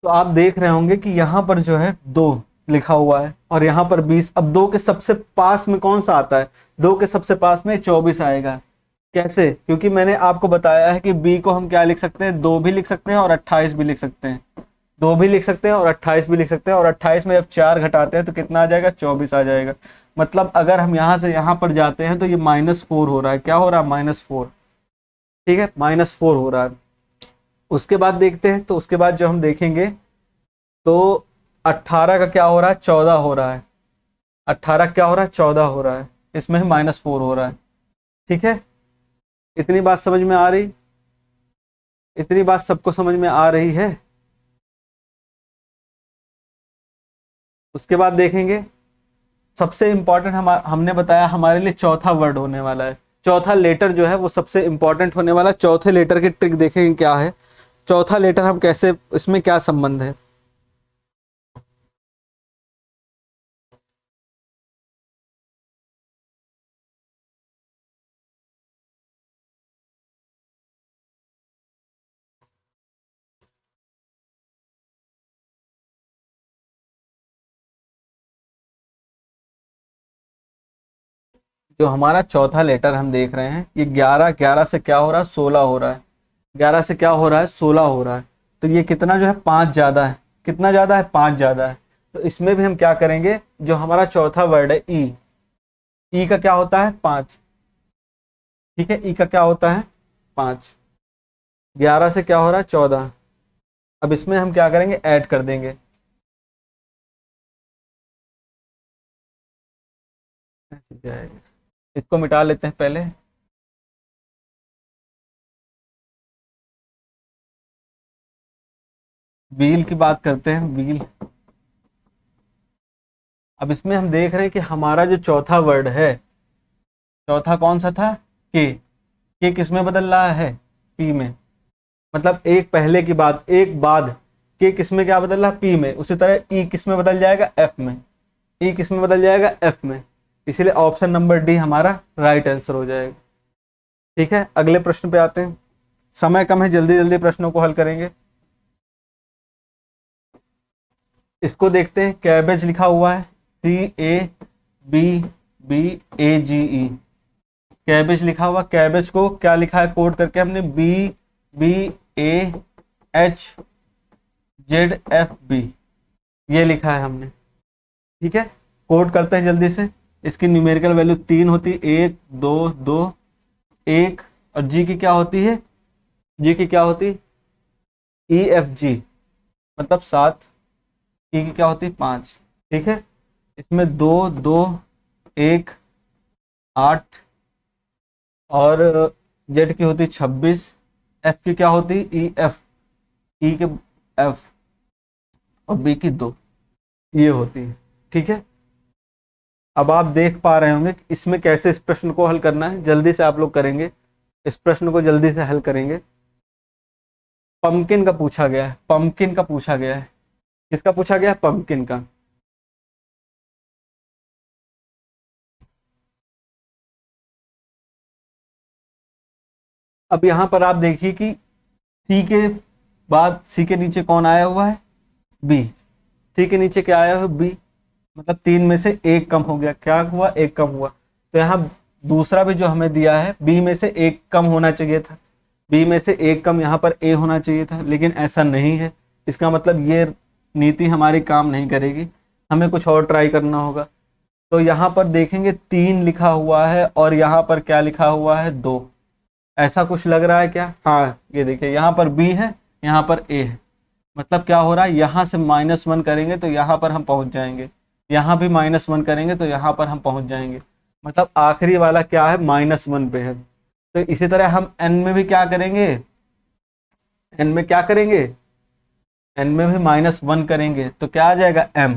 तो आप देख रहे होंगे कि यहाँ पर जो है 2 लिखा हुआ है और यहाँ पर 20। अब 2 के सबसे पास में कौन सा आता है, 2 के सबसे पास में 24 आएगा। कैसे, क्योंकि मैंने आपको बताया है कि बी को हम क्या लिख सकते हैं, 2 भी लिख सकते हैं और 28 भी लिख सकते हैं, 2 भी लिख सकते हैं और 28 भी लिख सकते हैं। और 28 में जब 4 घटाते हैं तो कितना आ जाएगा, 24 आ जाएगा। मतलब अगर हम यहाँ से यहाँ पर जाते हैं तो ये -4 हो रहा है, क्या हो रहा है -4। ठीक है, -4 हो रहा है। उसके बाद देखते हैं, तो उसके बाद जब हम देखेंगे तो 18 का क्या हो रहा है, 14 हो रहा है, 18 क्या हो रहा है, 14 हो रहा है, इसमें -4 हो रहा है। ठीक है, इतनी बात समझ में आ रही, इतनी बात सबको समझ में आ रही है। उसके बाद देखेंगे सबसे इंपॉर्टेंट हमने बताया हमारे लिए चौथा वर्ड होने वाला है, चौथा लेटर जो है वो सबसे इंपॉर्टेंट होने वाला है। चौथे लेटर की ट्रिक देखेंगे क्या है, चौथा लेटर हम कैसे, इसमें क्या संबंध है। जो हमारा चौथा लेटर हम देख रहे हैं, ये 11, 11 से क्या हो रहा है, 16 हो रहा है, 11 से क्या हो रहा है, 16 हो रहा है। तो ये कितना जो है 5 ज्यादा है, कितना ज्यादा है, 5 ज्यादा है। तो इसमें भी हम क्या करेंगे, जो हमारा चौथा वर्ड है ई, ई का क्या होता है 5। ठीक है, ई का क्या होता है 5, 11 से क्या हो रहा है 14। अब इसमें हम क्या करेंगे, ऐड कर देंगे। इसको मिटा लेते हैं पहले। व्हील की बात करते हैं, व्हील। अब इसमें हम देख रहे हैं कि हमारा जो चौथा वर्ड है, चौथा कौन सा था, के किस में बदल रहा है, पी में। मतलब एक पहले की बात, एक बाद, के किस में क्या बदल रहा है, पी में। उसी तरह ई किस में बदल जाएगा, एफ में। ई किस में बदल जाएगा, एफ में। इसीलिए ऑप्शन नंबर डी हमारा राइट आंसर हो जाएगा। ठीक है, अगले प्रश्न पे आते हैं, समय कम है, जल्दी जल्दी प्रश्नों को हल करेंगे। इसको देखते हैं, कैबेज लिखा हुआ है, CABBAGE, कैबेज लिखा हुआ, कैबेज को क्या लिखा है कोड करके हमने, BBAHZFB। ये लिखा है हमने, ठीक है। कोड करते हैं जल्दी से। इसकी न्यूमेरिकल वैल्यू 3 होती है, 1 2 2 1। और जी की क्या होती है, जी की क्या होती है, ई एफ जी मतलब 7। ई की क्या होती है 5, ठीक है। इसमें 2 2 1 8 और जेड की होती 26। एफ की क्या होती ई एफ, ई के एफ और बी की 2, ये होती है, ठीक है। अब आप देख पा रहे होंगे कि इसमें कैसे इस प्रश्न को हल करना है, जल्दी से आप लोग करेंगे इस प्रश्न को, जल्दी से हल करेंगे। पंपकिन का पूछा गया है, पंपकिन का पूछा गया है। किसका पूछा गया है, पंपकिन का। अब यहां पर आप देखिए कि सी के बाद, सी के नीचे कौन आया हुआ है, बी। सी के नीचे क्या आया है, बी। मतलब 3 में से एक कम हो गया, क्या हुआ, एक कम हुआ। तो यहाँ दूसरा भी जो हमें दिया है, बी में से एक कम होना चाहिए था, बी में से एक कम यहाँ पर ए होना चाहिए था, लेकिन ऐसा नहीं है। इसका मतलब ये नीति हमारी काम नहीं करेगी, हमें कुछ और ट्राई करना होगा। तो यहाँ पर देखेंगे 3 लिखा हुआ है और यहाँ पर क्या लिखा हुआ है, 2। ऐसा कुछ लग रहा है क्या, हाँ ये देखिए यहाँ पर बी है, यहाँ पर ए है। मतलब क्या हो रहा है, यहाँ से -1 करेंगे तो यहाँ पर हम पहुंच जाएंगे, यहाँ भी -1 करेंगे तो यहाँ पर हम पहुंच जाएंगे। मतलब आखिरी वाला क्या है, -1 पे है। तो इसी तरह हम n में भी क्या करेंगे, n में क्या करेंगे, n में भी -1 करेंगे तो क्या आ जाएगा, m।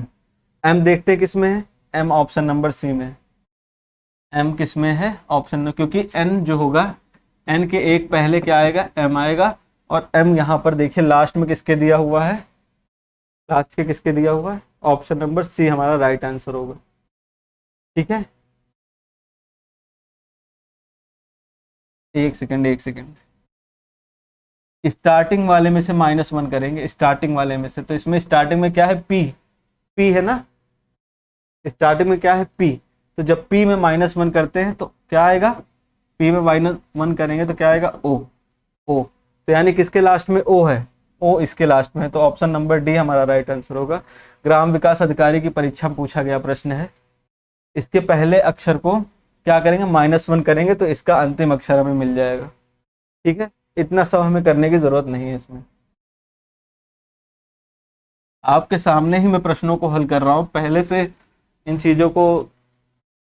m देखते हैं किस में है, m ऑप्शन नंबर सी में। m किस में है, ऑप्शन में, क्योंकि n जो होगा, n के एक पहले क्या आएगा, m आएगा। और m यहाँ पर देखिए लास्ट में किसके दिया हुआ है, लास्ट के किसके दिया हुआ है, ऑप्शन नंबर सी हमारा राइट आंसर होगा, ठीक है। एक सेकंड, एक सेकंड। स्टार्टिंग वाले में से -1 करेंगे, स्टार्टिंग वाले में से। तो इसमें स्टार्टिंग में क्या है, पी, पी है ना, स्टार्टिंग में क्या है, पी। तो जब पी में -1 करते हैं तो क्या आएगा, पी में -1 करेंगे तो क्या आएगा, ओ, ओ। तो यानी किसके लास्ट में ओ है, ओ इसके लास्ट में है। तो ऑप्शन नंबर डी हमारा राइट आंसर होगा। ग्राम विकास अधिकारी की परीक्षा में पूछा गया प्रश्न है। इसके पहले अक्षर को क्या करेंगे, -1 करेंगे तो इसका अंतिम अक्षर हमें मिल जाएगा, ठीक है। इतना सब हमें करने की जरूरत नहीं है इसमें। आपके सामने ही मैं प्रश्नों को हल कर रहा हूं पहले से। इन चीजों को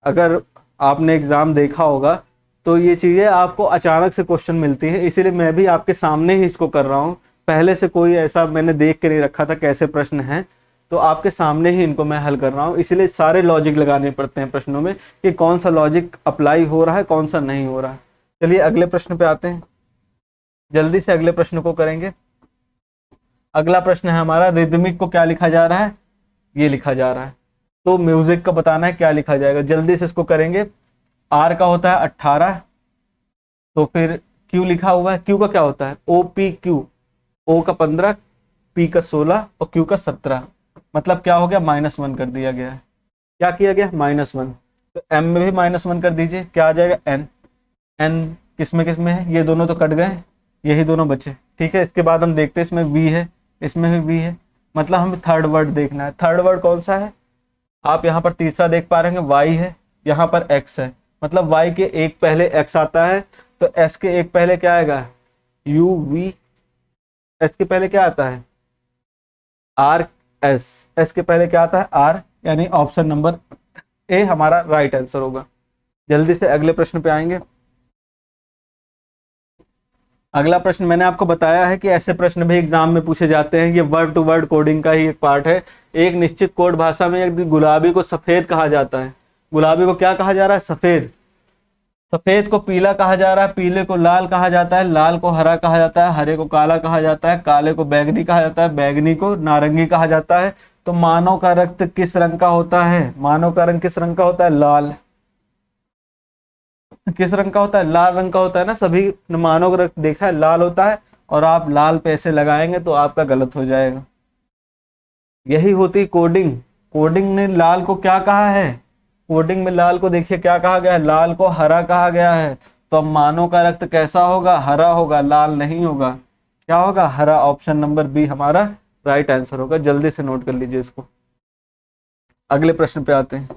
अगर आपने एग्जाम देखा होगा तो ये चीजें आपको अचानक से क्वेश्चन मिलती है, इसीलिए मैं भी आपके सामने ही इसको कर रहा हूँ। पहले से कोई ऐसा मैंने देख के नहीं रखा था कैसे प्रश्न हैं, तो आपके सामने ही इनको मैं हल कर रहा हूँ। इसीलिए सारे लॉजिक लगाने पड़ते हैं प्रश्नों में कि कौन सा लॉजिक अप्लाई हो रहा है, कौन सा नहीं हो रहा है। चलिए अगले प्रश्न पे आते हैं, जल्दी से अगले प्रश्न को करेंगे। अगला प्रश्न है हमारा, रिदमिक को क्या लिखा जा रहा है, ये लिखा जा रहा है। तो म्यूजिक का बताना है क्या लिखा जाएगा, जल्दी से इसको करेंगे। आर का होता है 18, तो फिर क्यू लिखा हुआ है, क्यू का क्या होता है, ओ पी क्यू। ओ का 15, पी का 16 और क्यू का 17। मतलब क्या हो गया, -1 कर दिया गया है। क्या किया गया, -1। तो एम में भी -1 कर दीजिए, क्या आ जाएगा, एन। एन किस में है, ये दोनों तो कट गए, यही दोनों बचे, ठीक है। इसके बाद हम देखते हैं इसमें वी है, इसमें भी वी है। मतलब हमें थर्ड वर्ड देखना है। थर्ड वर्ड कौन सा है, आप यहाँ पर तीसरा देख पा रहे हैं, वाई है, यहाँ पर एक्स है। मतलब वाई के एक पहले एक्स आता है, तो एस के एक पहले क्या आएगा, यू वी। एस के पहले क्या आता है, आर एस। एस के पहले क्या आता है, आर। यानी ऑप्शन नंबर ए हमारा राइट आंसर होगा। जल्दी से अगले प्रश्न पे आएंगे। अगला प्रश्न मैंने आपको बताया है कि ऐसे प्रश्न भी एग्जाम में पूछे जाते हैं। ये वर्ड टू वर्ड कोडिंग का ही एक पार्ट है। एक निश्चित कोड भाषा में एक गुलाबी को सफेद कहा जाता है। गुलाबी को क्या कहा जा रहा है, सफेद। सफेद को पीला कहा जा रहा है, पीले को लाल कहा जाता है, लाल को हरा कहा जाता है, हरे को काला कहा जाता है, काले को बैगनी कहा जाता है, बैगनी को नारंगी कहा जाता है। तो मानव का रक्त किस रंग का होता है, मानव का रंग किस रंग का होता है, लाल। किस रंग का होता है, लाल रंग का होता है ना। सभी मानव का रक्त देखा है लाल होता है, और आप लाल पैसे लगाएंगे तो आपका गलत हो जाएगा। यही होती कोडिंग। कोडिंग ने लाल को क्या कहा है, कोडिंग में लाल को देखिए क्या कहा गया है, लाल को हरा कहा गया है। तो अब मानव का रक्त कैसा होगा, हरा होगा, लाल नहीं होगा। क्या होगा, हरा। ऑप्शन नंबर बी हमारा राइट आंसर होगा। जल्दी से नोट कर लीजिए इसको। अगले प्रश्न पे आते हैं।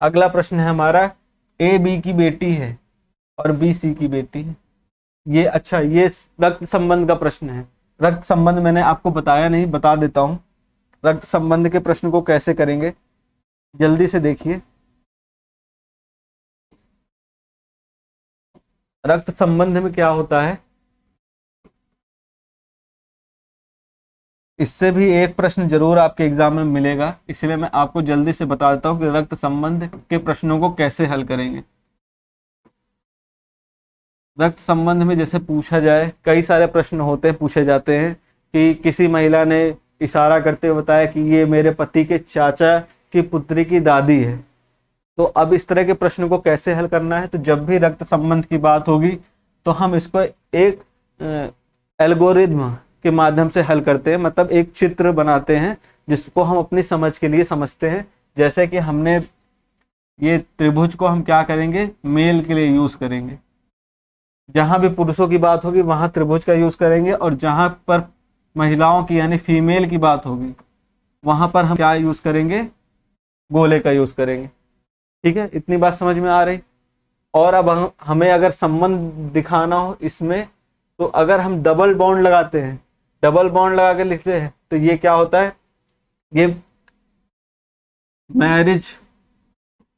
अगला प्रश्न है हमारा, ए बी की बेटी है और बी सी की बेटी है। ये अच्छा, ये रक्त संबंध का प्रश्न है। रक्त संबंध मैंने आपको बताया नहीं, बता देता हूं। रक्त संबंध के प्रश्न को कैसे करेंगे, जल्दी से देखिए। रक्त संबंध में क्या होता है, इससे भी एक प्रश्न जरूर आपके एग्जाम में मिलेगा, इसलिए मैं आपको जल्दी से बता देता हूं कि रक्त संबंध के प्रश्नों को कैसे हल करेंगे। रक्त संबंध में जैसे पूछा जाए, कई सारे प्रश्न होते हैं, पूछे जाते हैं कि किसी महिला ने इशारा करते हुए बताया कि ये मेरे पति के चाचा की पुत्री की दादी है। तो अब इस तरह के प्रश्न को कैसे हल करना है, तो जब भी रक्त संबंध की बात होगी तो हम इसको एक एल्गोरिथम के माध्यम से हल करते हैं, मतलब एक चित्र बनाते हैं जिसको हम अपनी समझ के लिए समझते हैं। जैसे कि हमने ये त्रिभुज को हम क्या करेंगे, मेल के लिए यूज करेंगे। जहां भी पुरुषों की बात होगी वहां त्रिभुज का यूज करेंगे, और जहां पर महिलाओं की यानी फीमेल की बात होगी वहां पर हम क्या यूज करेंगे, गोले का यूज करेंगे। ठीक है, इतनी बात समझ में आ रही। और अब हमें अगर संबंध दिखाना हो इसमें, तो अगर हम डबल बॉन्ड लगाते हैं, डबल बॉन्ड लगा के लिखते हैं, तो ये क्या होता है, ये मैरिज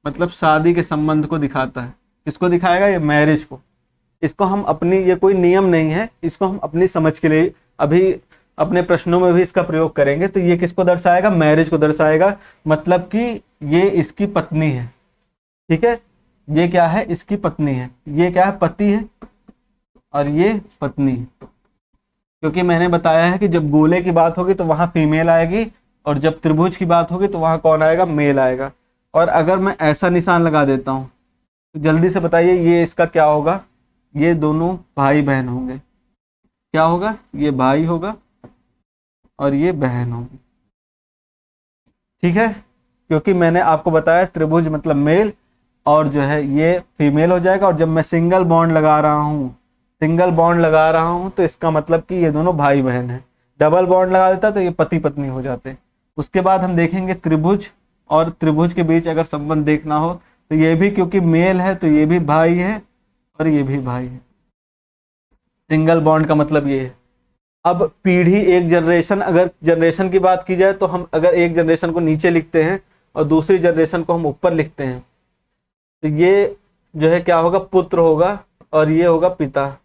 मतलब शादी के संबंध को दिखाता है। किसको दिखाएगा, ये मैरिज को। इसको हम अपनी, ये कोई नियम नहीं है, इसको हम अपनी समझ के लिए अभी अपने प्रश्नों में भी इसका प्रयोग करेंगे। तो ये किसको दर्शाएगा, मैरिज को दर्शाएगा, मतलब कि ये इसकी पत्नी है। ठीक है, ये क्या है, इसकी पत्नी है। ये क्या है, पति है और ये पत्नी है। क्योंकि मैंने बताया है कि जब गोले की बात होगी तो वहां फीमेल आएगी, और जब त्रिभुज की बात होगी तो वहां कौन आएगा, मेल आएगा। और अगर मैं ऐसा निशान लगा देता हूं तो जल्दी से बताइए ये इसका क्या होगा, ये दोनों भाई बहन होंगे। क्या होगा, ये भाई होगा और ये बहन होगी। ठीक है, क्योंकि मैंने आपको बताया त्रिभुज मतलब मेल, और जो है ये फीमेल हो जाएगा। और जब मैं सिंगल बॉन्ड लगा रहा हूं, सिंगल बॉन्ड लगा रहा हूं, तो इसका मतलब कि ये दोनों भाई बहन हैं। डबल बॉन्ड लगा देता तो ये पति पत्नी हो जाते। उसके बाद हम देखेंगे त्रिभुज, और त्रिभुज के बीच अगर संबंध देखना हो तो ये भी क्योंकि मेल है तो ये भी भाई है और ये भी भाई है। सिंगल बॉन्ड का मतलब ये है। अब पीढ़ी, एक जनरेशन, अगर जनरेशन की बात की जाए तो हम अगर एक जनरेशन को नीचे लिखते हैं और दूसरी जनरेशन को हम ऊपर लिखते हैं, तो ये जो है क्या होगा, पुत्र होगा और ये होगा पिता।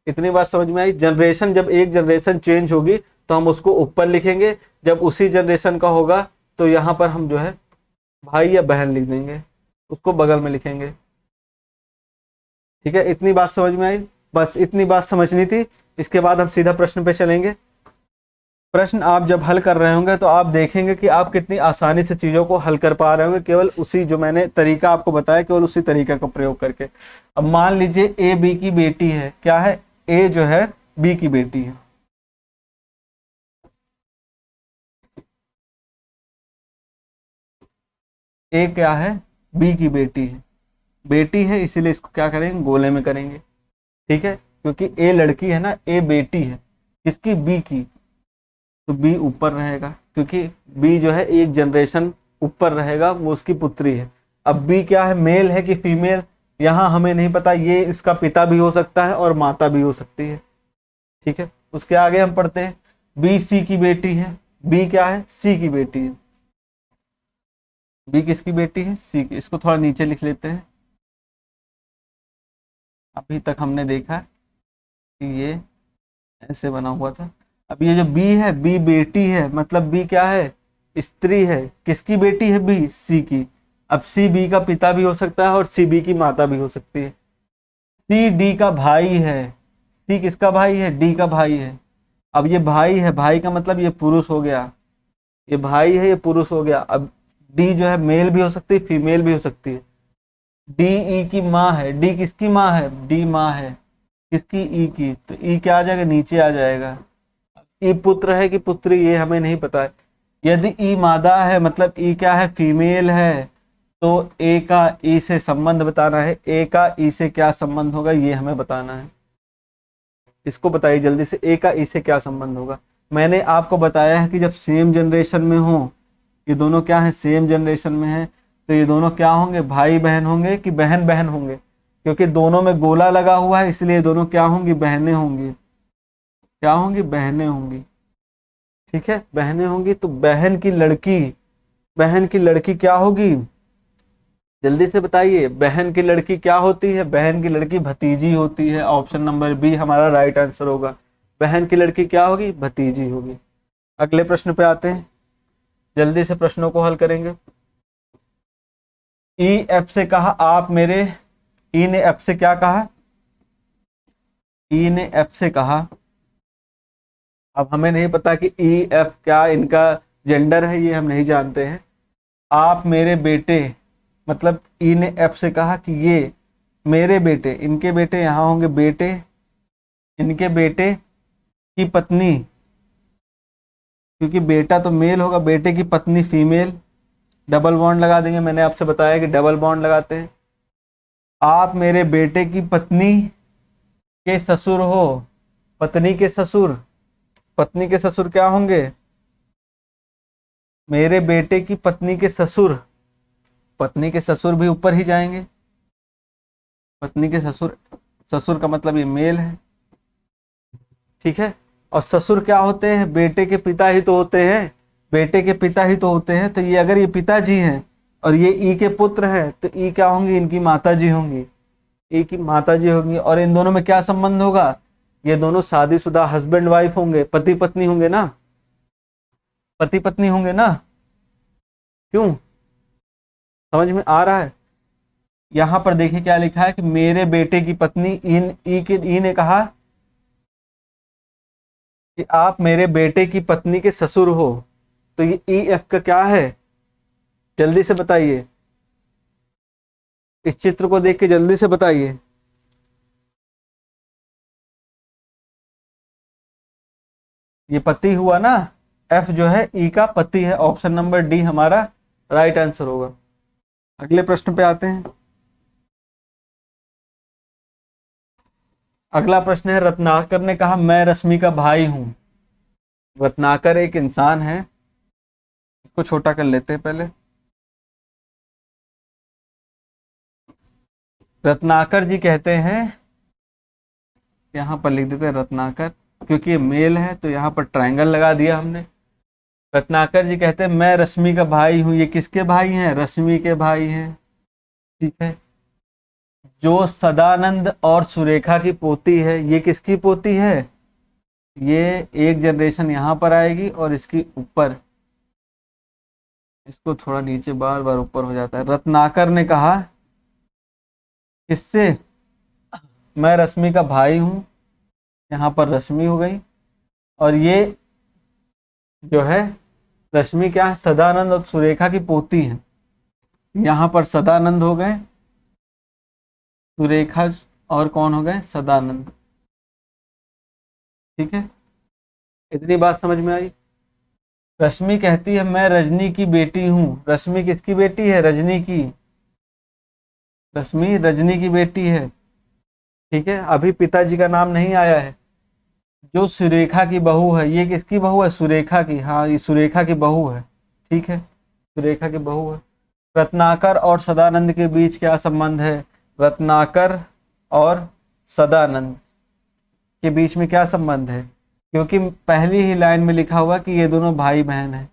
इतनी बात समझ में आई। जनरेशन, जब एक जनरेशन चेंज होगी तो हम उसको ऊपर लिखेंगे, जब उसी जनरेशन का होगा तो यहाँ पर हम जो है भाई या बहन लिख देंगे, उसको बगल में लिखेंगे। ठीक है, इतनी बात समझ में आई, बस इतनी बात समझनी थी। इसके बाद हम सीधा प्रश्न पे चलेंगे। प्रश्न आप जब हल कर रहे होंगे तो आप देखेंगे कि आप कितनी आसानी से चीजों को हल कर पा रहे होंगे, केवल उसी जो मैंने तरीका आपको बताया, केवल उसी तरीका का प्रयोग करके। अब मान लीजिए ए बी की बेटी है। क्या है, ए जो है बी की बेटी है। ए क्या है, बी की बेटी है। बेटी है इसीलिए इसको क्या करेंगे, गोले में करेंगे। ठीक है, क्योंकि ए लड़की है ना, ए बेटी है किसकी, बी की, तो बी ऊपर रहेगा, क्योंकि बी जो है एक जनरेशन ऊपर रहेगा, वो उसकी पुत्री है। अब बी क्या है, मेल है कि फीमेल, यहां हमें नहीं पता, ये इसका पिता भी हो सकता है और माता भी हो सकती है। ठीक है, उसके आगे हम पढ़ते हैं, बी सी की बेटी है। बी क्या है, सी की बेटी है। बी किसकी बेटी है, सी की। इसको थोड़ा नीचे लिख लेते हैं। अभी तक हमने देखा कि ये ऐसे बना हुआ था। अब ये जो बी है, बी बेटी है, मतलब बी क्या है, स्त्री है। किसकी बेटी है, बी, सी की। अब सी बी का पिता भी हो सकता है और सी बी की माता भी हो सकती है। सी डी का भाई है। सी किसका भाई है, डी का भाई है। अब ये भाई है, भाई का मतलब ये पुरुष हो गया, ये भाई है, ये पुरुष हो गया। अब डी जो है मेल भी हो सकती है, फीमेल भी हो सकती है। डी ई की माँ है। डी किसकी माँ है, डी माँ है किसकी, ई की। तो ई क्या आ जाएगा, नीचे आ जाएगा। ई पुत्र है कि पुत्री, ये हमें नहीं पता है। यदि ई मादा है, मतलब ई क्या है, फीमेल है, तो ए का ई से संबंध बताना है। ए का ई से क्या संबंध होगा ये हमें बताना है। इसको बताइए जल्दी से, ए का ई से क्या संबंध होगा। मैंने आपको बताया है कि जब सेम जनरेशन में हो, ये दोनों क्या है, सेम जनरेशन में है, तो ये दोनों क्या होंगे, भाई बहन होंगे कि बहन बहन होंगे, क्योंकि दोनों में गोला लगा हुआ है, इसलिए दोनों क्या होंगी, बहनें होंगी। क्या होंगी, बहनें होंगी। ठीक है, बहनें होंगी। तो बहन की लड़की, बहन की लड़की क्या होगी, जल्दी से बताइए, बहन की लड़की क्या होती है, बहन की लड़की भतीजी होती है। ऑप्शन नंबर बी हमारा राइट आंसर होगा। बहन की लड़की क्या होगी, भतीजी होगी। अगले प्रश्न पे आते हैं, जल्दी से प्रश्नों को हल करेंगे। ई एफ से कहा आप मेरे, ई ने एफ से क्या कहा, ई ने एफ से कहा, अब हमें नहीं पता कि ई एफ क्या इनका जेंडर है, ये हम नहीं जानते हैं। आप मेरे बेटे, मतलब ई ने एफ से कहा कि ये मेरे बेटे, इनके बेटे यहाँ होंगे बेटे, इनके बेटे की पत्नी, क्योंकि बेटा तो मेल होगा, बेटे की पत्नी फीमेल, डबल बॉन्ड लगा देंगे। मैंने आपसे बताया कि डबल बॉन्ड लगाते हैं। आप मेरे बेटे की पत्नी के ससुर हो, पत्नी के ससुर, पत्नी के ससुर क्या होंगे, मेरे बेटे की पत्नी के ससुर, पत्नी के ससुर भी ऊपर ही जाएंगे, पत्नी के ससुर, ससुर का मतलब ये मेल है। ठीक है, और ससुर क्या होते हैं, बेटे के पिता ही तो होते हैं, बेटे के पिता ही तो होते हैं। तो ये अगर ये पिताजी हैं और ये ई के पुत्र हैं, तो ई क्या होंगी, इनकी माताजी होंगी, ई की माताजी होंगी। और इन दोनों में क्या संबंध होगा, ये दोनों शादीशुदा हस्बैंड वाइफ होंगे, पति पत्नी होंगे ना, पति पत्नी होंगे ना। क्यों, समझ में आ रहा है। यहां पर देखिए क्या लिखा है कि मेरे बेटे की पत्नी, ई ने कहा कि आप मेरे बेटे की पत्नी के ससुर हो। तो ये ई एफ का क्या है, जल्दी से बताइए, इस चित्र को देख के जल्दी से बताइए। ये पति हुआ ना, एफ जो है ई का पति है। ऑप्शन नंबर डी हमारा राइट आंसर होगा। अगले प्रश्न पे आते हैं। अगला प्रश्न है, रत्नाकर ने कहा मैं रश्मि का भाई हूं। रत्नाकर एक इंसान है, इसको छोटा कर लेते हैं पहले। रत्नाकर जी कहते हैं, यहां पर लिख देते हैं रत्नाकर, क्योंकि ये मेल है तो यहां पर ट्रायंगल लगा दिया हमने। रत्नाकर जी कहते हैं मैं रश्मि का भाई हूं। ये किसके भाई हैं, रश्मि के भाई हैं। ठीक है, जो सदानंद और सुरेखा की पोती है, ये किसकी पोती है, ये एक जनरेशन यहां पर आएगी और इसकी ऊपर, इसको थोड़ा नीचे, बार बार ऊपर हो जाता है। रत्नाकर ने कहा किससे, मैं रश्मि का भाई हूं, यहां पर रश्मि हो गई, और ये जो है रश्मि क्या है, सदानंद और सुरेखा की पोती है। यहां पर सदानंद हो गए, सुरेखा और कौन हो गए, सदानंद। ठीक है, इतनी बात समझ में आई। रश्मि कहती है मैं रजनी की बेटी हूं। रश्मि किसकी बेटी है, रजनी की, रश्मि रजनी की बेटी है। ठीक है, अभी पिताजी का नाम नहीं आया है। जो सुरेखा की बहू है, ये किसकी बहू है, सुरेखा की, हाँ ये सुरेखा की बहू है। ठीक है, सुरेखा की बहू है। रत्नाकर और सदानंद के बीच क्या संबंध है, रत्नाकर और सदानंद के बीच में क्या संबंध है, क्योंकि पहली ही लाइन में लिखा हुआ कि ये दोनों भाई बहन हैं।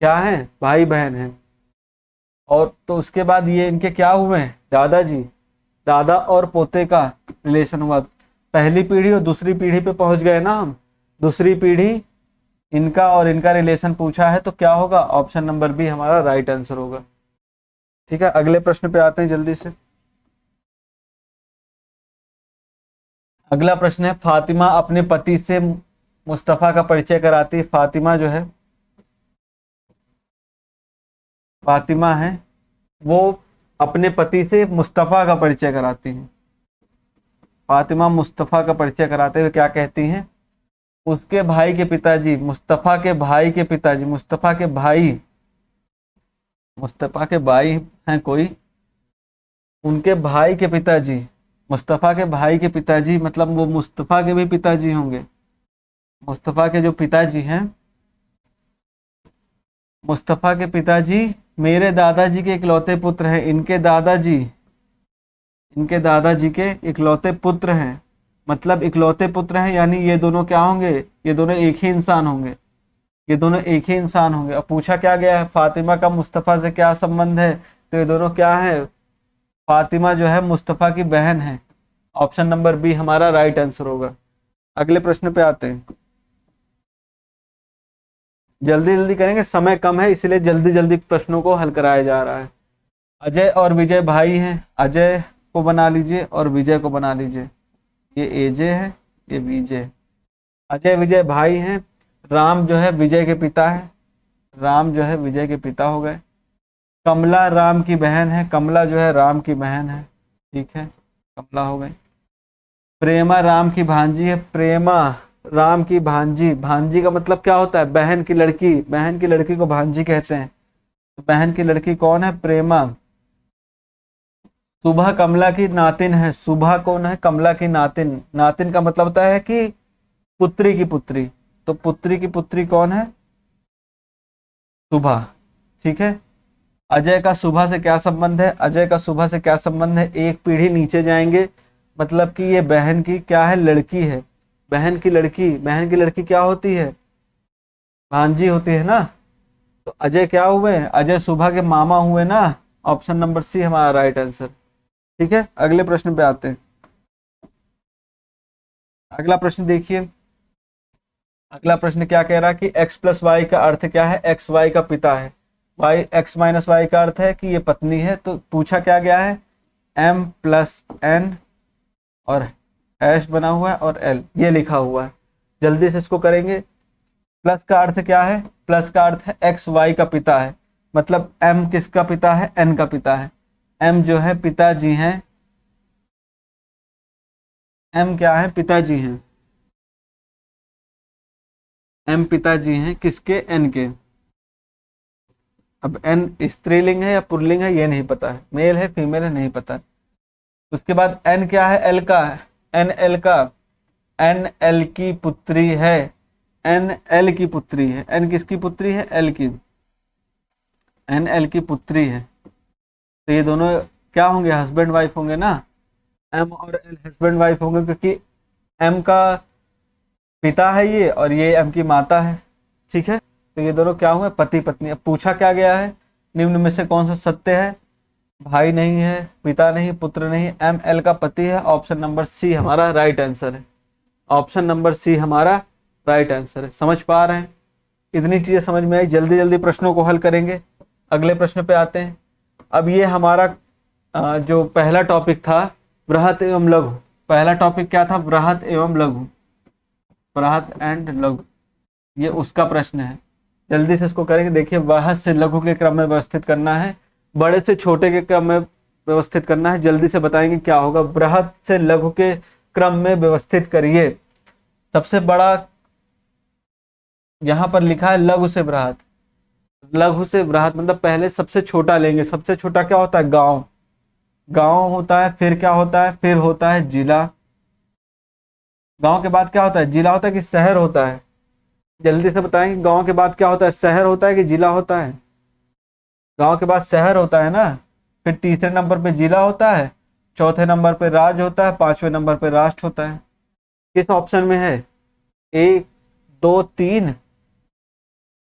क्या हैं, भाई बहन हैं। और तो उसके बाद ये इनके क्या हुए हैं, दादाजी, दादा और पोते का रिलेशन हुआ। पहली पीढ़ी और दूसरी पीढ़ी पे पहुंच गए ना हम, दूसरी पीढ़ी इनका और इनका रिलेशन पूछा है, तो क्या होगा, ऑप्शन नंबर बी हमारा राइट आंसर होगा। ठीक है, अगले प्रश्न पे आते हैं जल्दी से। अगला प्रश्न है, फातिमा अपने पति से मुस्तफा का परिचय कराती है। फातिमा जो है, फातिमा है, वो अपने पति से मुस्तफा का परिचय कराती हैं। फातिमा मुस्तफा का परिचय कराते हुए क्या कहती हैं, उसके भाई के पिताजी, मुस्तफा के भाई के पिताजी, मुस्तफा के भाई, मुस्तफा के भाई हैं कोई, उनके भाई के पिताजी मुस्तफा के भाई के पिताजी मतलब वो मुस्तफा के भी पिताजी होंगे। मुस्तफा के जो पिताजी हैं, मुस्तफा के पिताजी मेरे दादाजी के इकलौते पुत्र हैं। इनके दादाजी के इकलौते पुत्र हैं, मतलब इकलौते पुत्र हैं, यानी ये दोनों क्या होंगे, ये दोनों एक ही इंसान होंगे, ये दोनों एक ही इंसान होंगे। अब पूछा क्या गया है, फातिमा का मुस्तफा से क्या संबंध है, तो ये दोनों क्या है, फातिमा जो है मुस्तफा की बहन है। ऑप्शन नंबर बी हमारा राइट आंसर होगा। अगले प्रश्न पे आते हैं, जल्दी जल्दी करेंगे, समय कम है इसलिए जल्दी जल्दी प्रश्नों को हल कराया जा रहा है। अजय और विजय भाई हैं, अजय को बना लीजिए और विजय को बना लीजिए। ये एजे है, ये विजय। अजय विजय भाई हैं। राम जो है विजय के पिता है, राम जो है विजय के पिता हो गए। कमला राम की बहन है, कमला जो है राम की बहन है, ठीक है, कमला हो गई। प्रेमा राम की भांजी है, प्रेमा राम की भांजी, भांजी का मतलब क्या होता है, बहन की लड़की, बहन की लड़की को भांजी कहते हैं। तो बहन की लड़की कौन है, प्रेमा। सुबह कमला की नातिन है, सुबह कौन है, कमला की नातिन, नातिन का मतलब होता है कि पुत्री की पुत्री, तो पुत्री की पुत्री कौन है, सुबह, ठीक है। अजय का सुबह से क्या संबंध है, अजय का सुबह से क्या संबंध है, एक पीढ़ी नीचे जाएंगे, मतलब कि ये बहन की क्या है, लड़की है, बहन की लड़की, बहन की लड़की क्या होती है, भांजी होती है ना। तो अजय क्या हुए, अजय सुबह के मामा हुए ना। ऑप्शन नंबर सी हमारा राइट आंसर, ठीक है। अगले प्रश्न पे आते हैं। अगला प्रश्न देखिए, अगला प्रश्न क्या कह रहा है कि x प्लस वाई का अर्थ क्या है, x y का पिता है, y x माइनस वाई का अर्थ है कि ये पत्नी है। तो पूछा क्या गया है, m प्लस n और हैश बना हुआ है और l ये लिखा हुआ है। जल्दी से इसको करेंगे। प्लस का अर्थ क्या है, प्लस का अर्थ है x y का पिता है, मतलब m किसका पिता है, n का पिता है। m जो है पिताजी हैं, m क्या है, पिताजी हैं, m पिताजी हैं किसके, n के। अब n स्त्रीलिंग है या पुल्लिंग है ये नहीं पता है, मेल है फीमेल है नहीं पता है। उसके बाद n क्या है, l का है, n l का, n l की पुत्री है, n l की पुत्री है, n किसकी पुत्री है, l की, n l की पुत्री है। तो ये दोनों क्या होंगे, हस्बैंड वाइफ होंगे ना, m और l हस्बैंड वाइफ होंगे, क्योंकि m का पिता है ये और ये m की माता है, ठीक है। तो ये दोनों क्या हुए, पति पत्नी। अब पूछा क्या गया है, निम्न में से कौन सा सत्य है, भाई नहीं है, पिता नहीं, पुत्र नहीं, एम एल का पति है। ऑप्शन नंबर सी हमारा राइट आंसर है, ऑप्शन नंबर सी हमारा राइट आंसर है। समझ पा रहे हैं, इतनी चीजें समझ में आई, जल्दी जल्दी प्रश्नों को हल करेंगे। अगले प्रश्न पे आते हैं। अब ये हमारा जो पहला टॉपिक था बृहत एवं लघु, पहला टॉपिक क्या था, बृहत एवं लघु, बृहत एंड लघु, ये उसका प्रश्न है। जल्दी से इसको करेंगे। देखिए, बृहत से लघु के क्रम में व्यवस्थित करना है, बड़े से छोटे के क्रम में व्यवस्थित करना है। जल्दी से बताएंगे क्या होगा, बृहत से लघु के क्रम में व्यवस्थित करिए। सबसे बड़ा यहां पर लिखा है लघु से बृहत, लघु से बृहत मतलब पहले सबसे छोटा लेंगे। सबसे छोटा क्या होता है, गांव, गांव होता है, फिर क्या होता है, फिर होता है जिला, गांव के बाद क्या होता है, जिला होता है कि शहर होता है। जल्दी से बताएंगे, गांव के बाद क्या होता है, शहर होता है कि जिला होता है, गांव के बाद शहर होता है ना, फिर तीसरे नंबर पे जिला होता है, चौथे नंबर पे राज्य होता है, पांचवें नंबर पे राष्ट्र होता है। किस ऑप्शन में है, 1 2 3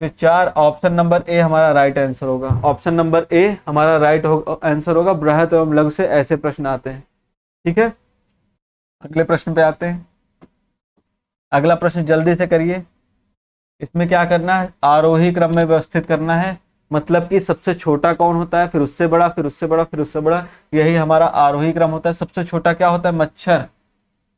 फिर 4, ऑप्शन नंबर ए हमारा राइट आंसर होगा, ऑप्शन नंबर ए हमारा राइट आंसर होगा। बृहत एवं लघु से ऐसे प्रश्न आते हैं, ठीक है। अगले प्रश्न पे आते हैं। अगला प्रश्न जल्दी से करिए। इसमें क्या करना है, आरोही क्रम में व्यवस्थित करना है, मतलब कि सबसे छोटा कौन होता है, फिर उससे बड़ा, फिर उससे बड़ा, फिर उससे बड़ा, यही हमारा आरोही क्रम होता है। सबसे छोटा क्या होता है, मच्छर,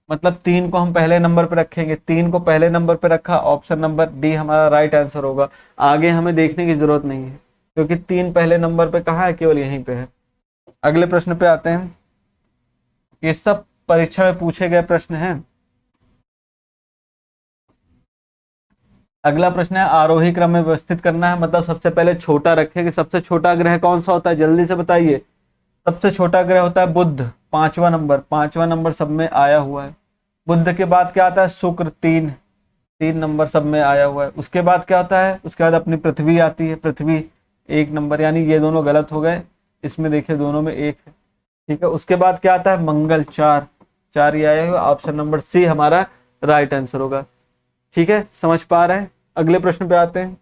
मतलब 3 को हम पहले नंबर पे रखेंगे, 3 को पहले नंबर पे रखा, ऑप्शन नंबर डी हमारा राइट आंसर होगा। आगे हमें देखने की जरूरत नहीं है क्योंकि 3 पहले नंबर पे कहाँ है, केवल यहीं पे है। अगले प्रश्न पे आते हैं। ये सब परीक्षा में पूछे गए प्रश्न हैं। अगला प्रश्न है, आरोही क्रम में व्यवस्थित करना है, मतलब सबसे पहले छोटा रखेंगे। सबसे छोटा ग्रह कौन सा होता है, जल्दी से बताइए। सबसे छोटा ग्रह होता है बुध, पांचवा नंबर सब में आया हुआ है। बुध के बाद क्या आता है? शुक्र, 3 नंबर सब में आया हुआ है। उसके बाद क्या होता है? उसके बाद अपनी पृथ्वी आती है, पृथ्वी 1 नंबर, यानी ये दोनों गलत हो गए, इसमें देखिए दोनों में 1 है। ठीक है, उसके बाद क्या आता है? मंगल, 4 ही आया हुआ। ऑप्शन नंबर सी हमारा राइट आंसर होगा। ठीक है, समझ पा रहे हैं? अगले प्रश्न पे आते हैं,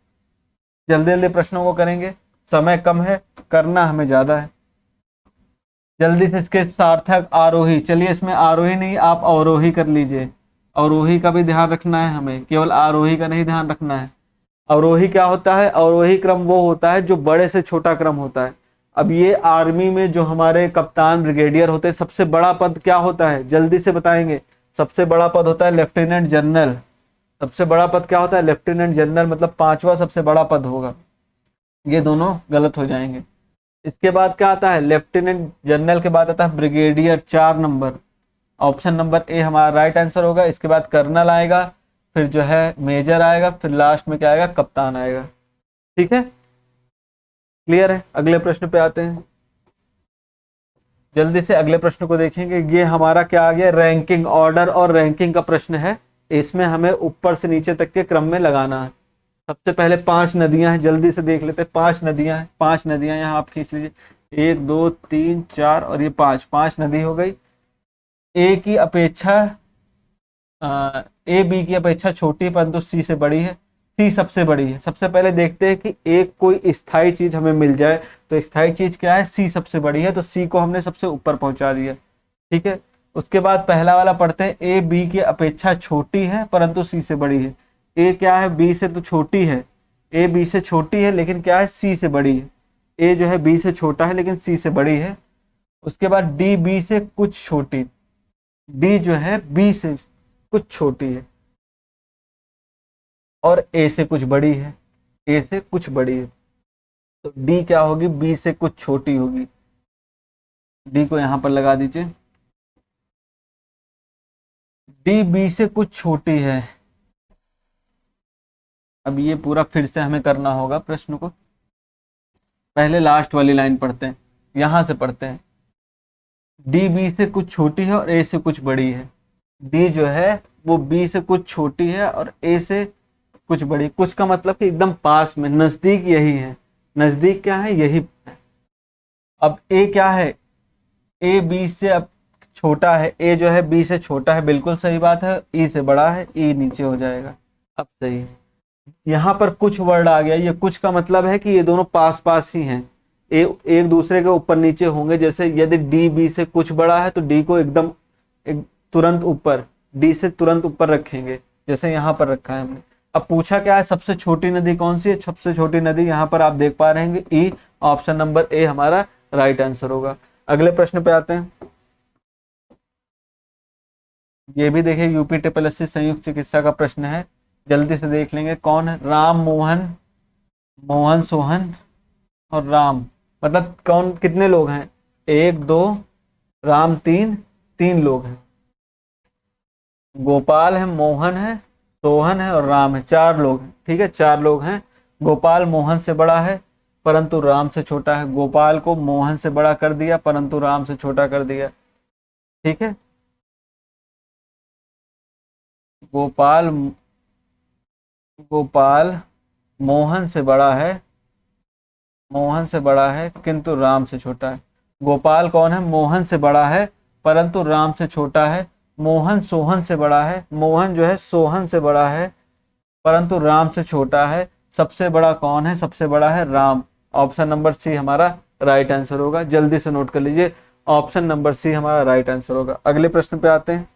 जल्दी जल्दी प्रश्नों को करेंगे, समय कम है, करना हमें ज्यादा है। जल्दी से इसके सार्थक आरोही, चलिए इसमें आरोही नहीं, आप अवरोही कर लीजिए। अवरोही का भी ध्यान रखना है हमें, केवल आरोही का नहीं ध्यान रखना है। अवरोही क्या होता है? अवरोही क्रम वो होता है जो बड़े से छोटा क्रम होता है। अब ये आर्मी में जो हमारे कप्तान, ब्रिगेडियर होते हैं, सबसे बड़ा पद क्या होता है? जल्दी से बताएंगे। सबसे बड़ा पद होता है लेफ्टिनेंट जनरल। सबसे बड़ा पद क्या होता है? लेफ्टिनेंट जनरल, मतलब 5वां सबसे बड़ा पद होगा। ये दोनों गलत हो जाएंगे। इसके बाद क्या आता है? लेफ्टिनेंट जनरल के बाद आता है brigadier, 4 number. Option number A हमारा राइट आंसर होगा। इसके बाद कर्नल आएगा, फिर जो है मेजर आएगा, फिर लास्ट में क्या आएगा? कप्तान आएगा। ठीक है, क्लियर है? अगले प्रश्न पे आते हैं, जल्दी से अगले प्रश्न को देखेंगे। ये हमारा क्या आ गया? रैंकिंग, ऑर्डर और रैंकिंग का प्रश्न है। इसमें हमें ऊपर से नीचे तक के क्रम में लगाना है। सबसे पहले 5 नदियां हैं, जल्दी से देख लेते हैं। 5 नदियां हैं, 5 नदियां यहाँ आप खींच लीजिए, 1 2 3 4 और ये 5 नदी हो गई। ए की अपेक्षा ए बी की अपेक्षा छोटी है, परंतु सी से बड़ी है। सी सबसे बड़ी है। सबसे पहले देखते हैं कि एक कोई स्थायी चीज हमें मिल जाए, तो स्थायी चीज क्या है? सी सबसे बड़ी है, तो सी को हमने सबसे ऊपर पहुंचा दिया। ठीक है, उसके बाद पहला वाला पढ़ते हैं, ए बी की अपेक्षा छोटी है परंतु सी से बड़ी है। ए क्या है? बी से तो छोटी है, ए बी से छोटी है, लेकिन क्या है? सी से बड़ी है। ए जो है बी से छोटा है लेकिन सी से बड़ी है। उसके बाद डी बी से कुछ छोटी, डी जो है बी से कुछ छोटी है, और ए से कुछ बड़ी है, ए से कुछ बड़ी है। तो डी क्या होगी? बी से कुछ छोटी होगी। डी को यहां पर लगा दीजिए, डी बी से कुछ छोटी है। अब ये पूरा फिर से हमें करना होगा प्रश्न को। पहले लास्ट वाली लाइन पढ़ते हैं, यहां से पढ़ते हैं। डी बी से कुछ छोटी है और ए से कुछ बड़ी है। डी जो है वो बी से कुछ छोटी है और ए से कुछ बड़ी। कुछ का मतलब कि एकदम पास में, नजदीक यही है। नजदीक क्या है? यही है। अब ए क्या है? ए बी से अब छोटा है, ए जो है बी से छोटा है, बिल्कुल सही बात है। ई से बड़ा है, ई नीचे हो जाएगा। अब सही है। यहाँ पर कुछ वर्ड आ गया, ये कुछ का मतलब है कि ये दोनों पास पास ही हैं, एक दूसरे के ऊपर नीचे होंगे। जैसे यदि डी बी से कुछ बड़ा है तो डी को एकदम तुरंत ऊपर, डी से तुरंत ऊपर रखेंगे, जैसे यहाँ पर रखा है हमने। अब पूछा क्या है? सबसे छोटी नदी कौन सी है? सबसे छोटी नदी यहाँ पर आप देख पा रहे हैं, ई। ऑप्शन नंबर ए हमारा राइट आंसर होगा। अगले प्रश्न पे आते हैं, ये भी देखिए यूपी ट्रिपल संयुक्त चिकित्सा का प्रश्न है, जल्दी से देख लेंगे। कौन है? राम मोहन, मोहन सोहन और राम, मतलब कौन, कितने लोग हैं? 1 2, राम 3 लोग हैं। गोपाल है, मोहन है, सोहन है और राम है, 4 लोग हैं। ठीक है, 4 लोग हैं। गोपाल मोहन से बड़ा है परंतु राम से छोटा है। गोपाल को मोहन से बड़ा कर दिया परंतु राम से छोटा कर दिया। ठीक है, गोपाल गोपाल मोहन से बड़ा है, मोहन से बड़ा है किंतु राम से छोटा है। गोपाल कौन है? मोहन से बड़ा है परंतु राम से छोटा है। मोहन सोहन से बड़ा है, मोहन जो है सोहन से बड़ा है परंतु राम से छोटा है। सबसे बड़ा कौन है? सबसे बड़ा है राम। ऑप्शन नंबर सी हमारा राइट आंसर होगा। जल्दी से नोट कर लीजिए, ऑप्शन नंबर सी हमारा राइट आंसर होगा। अगले प्रश्न पे आते हैं।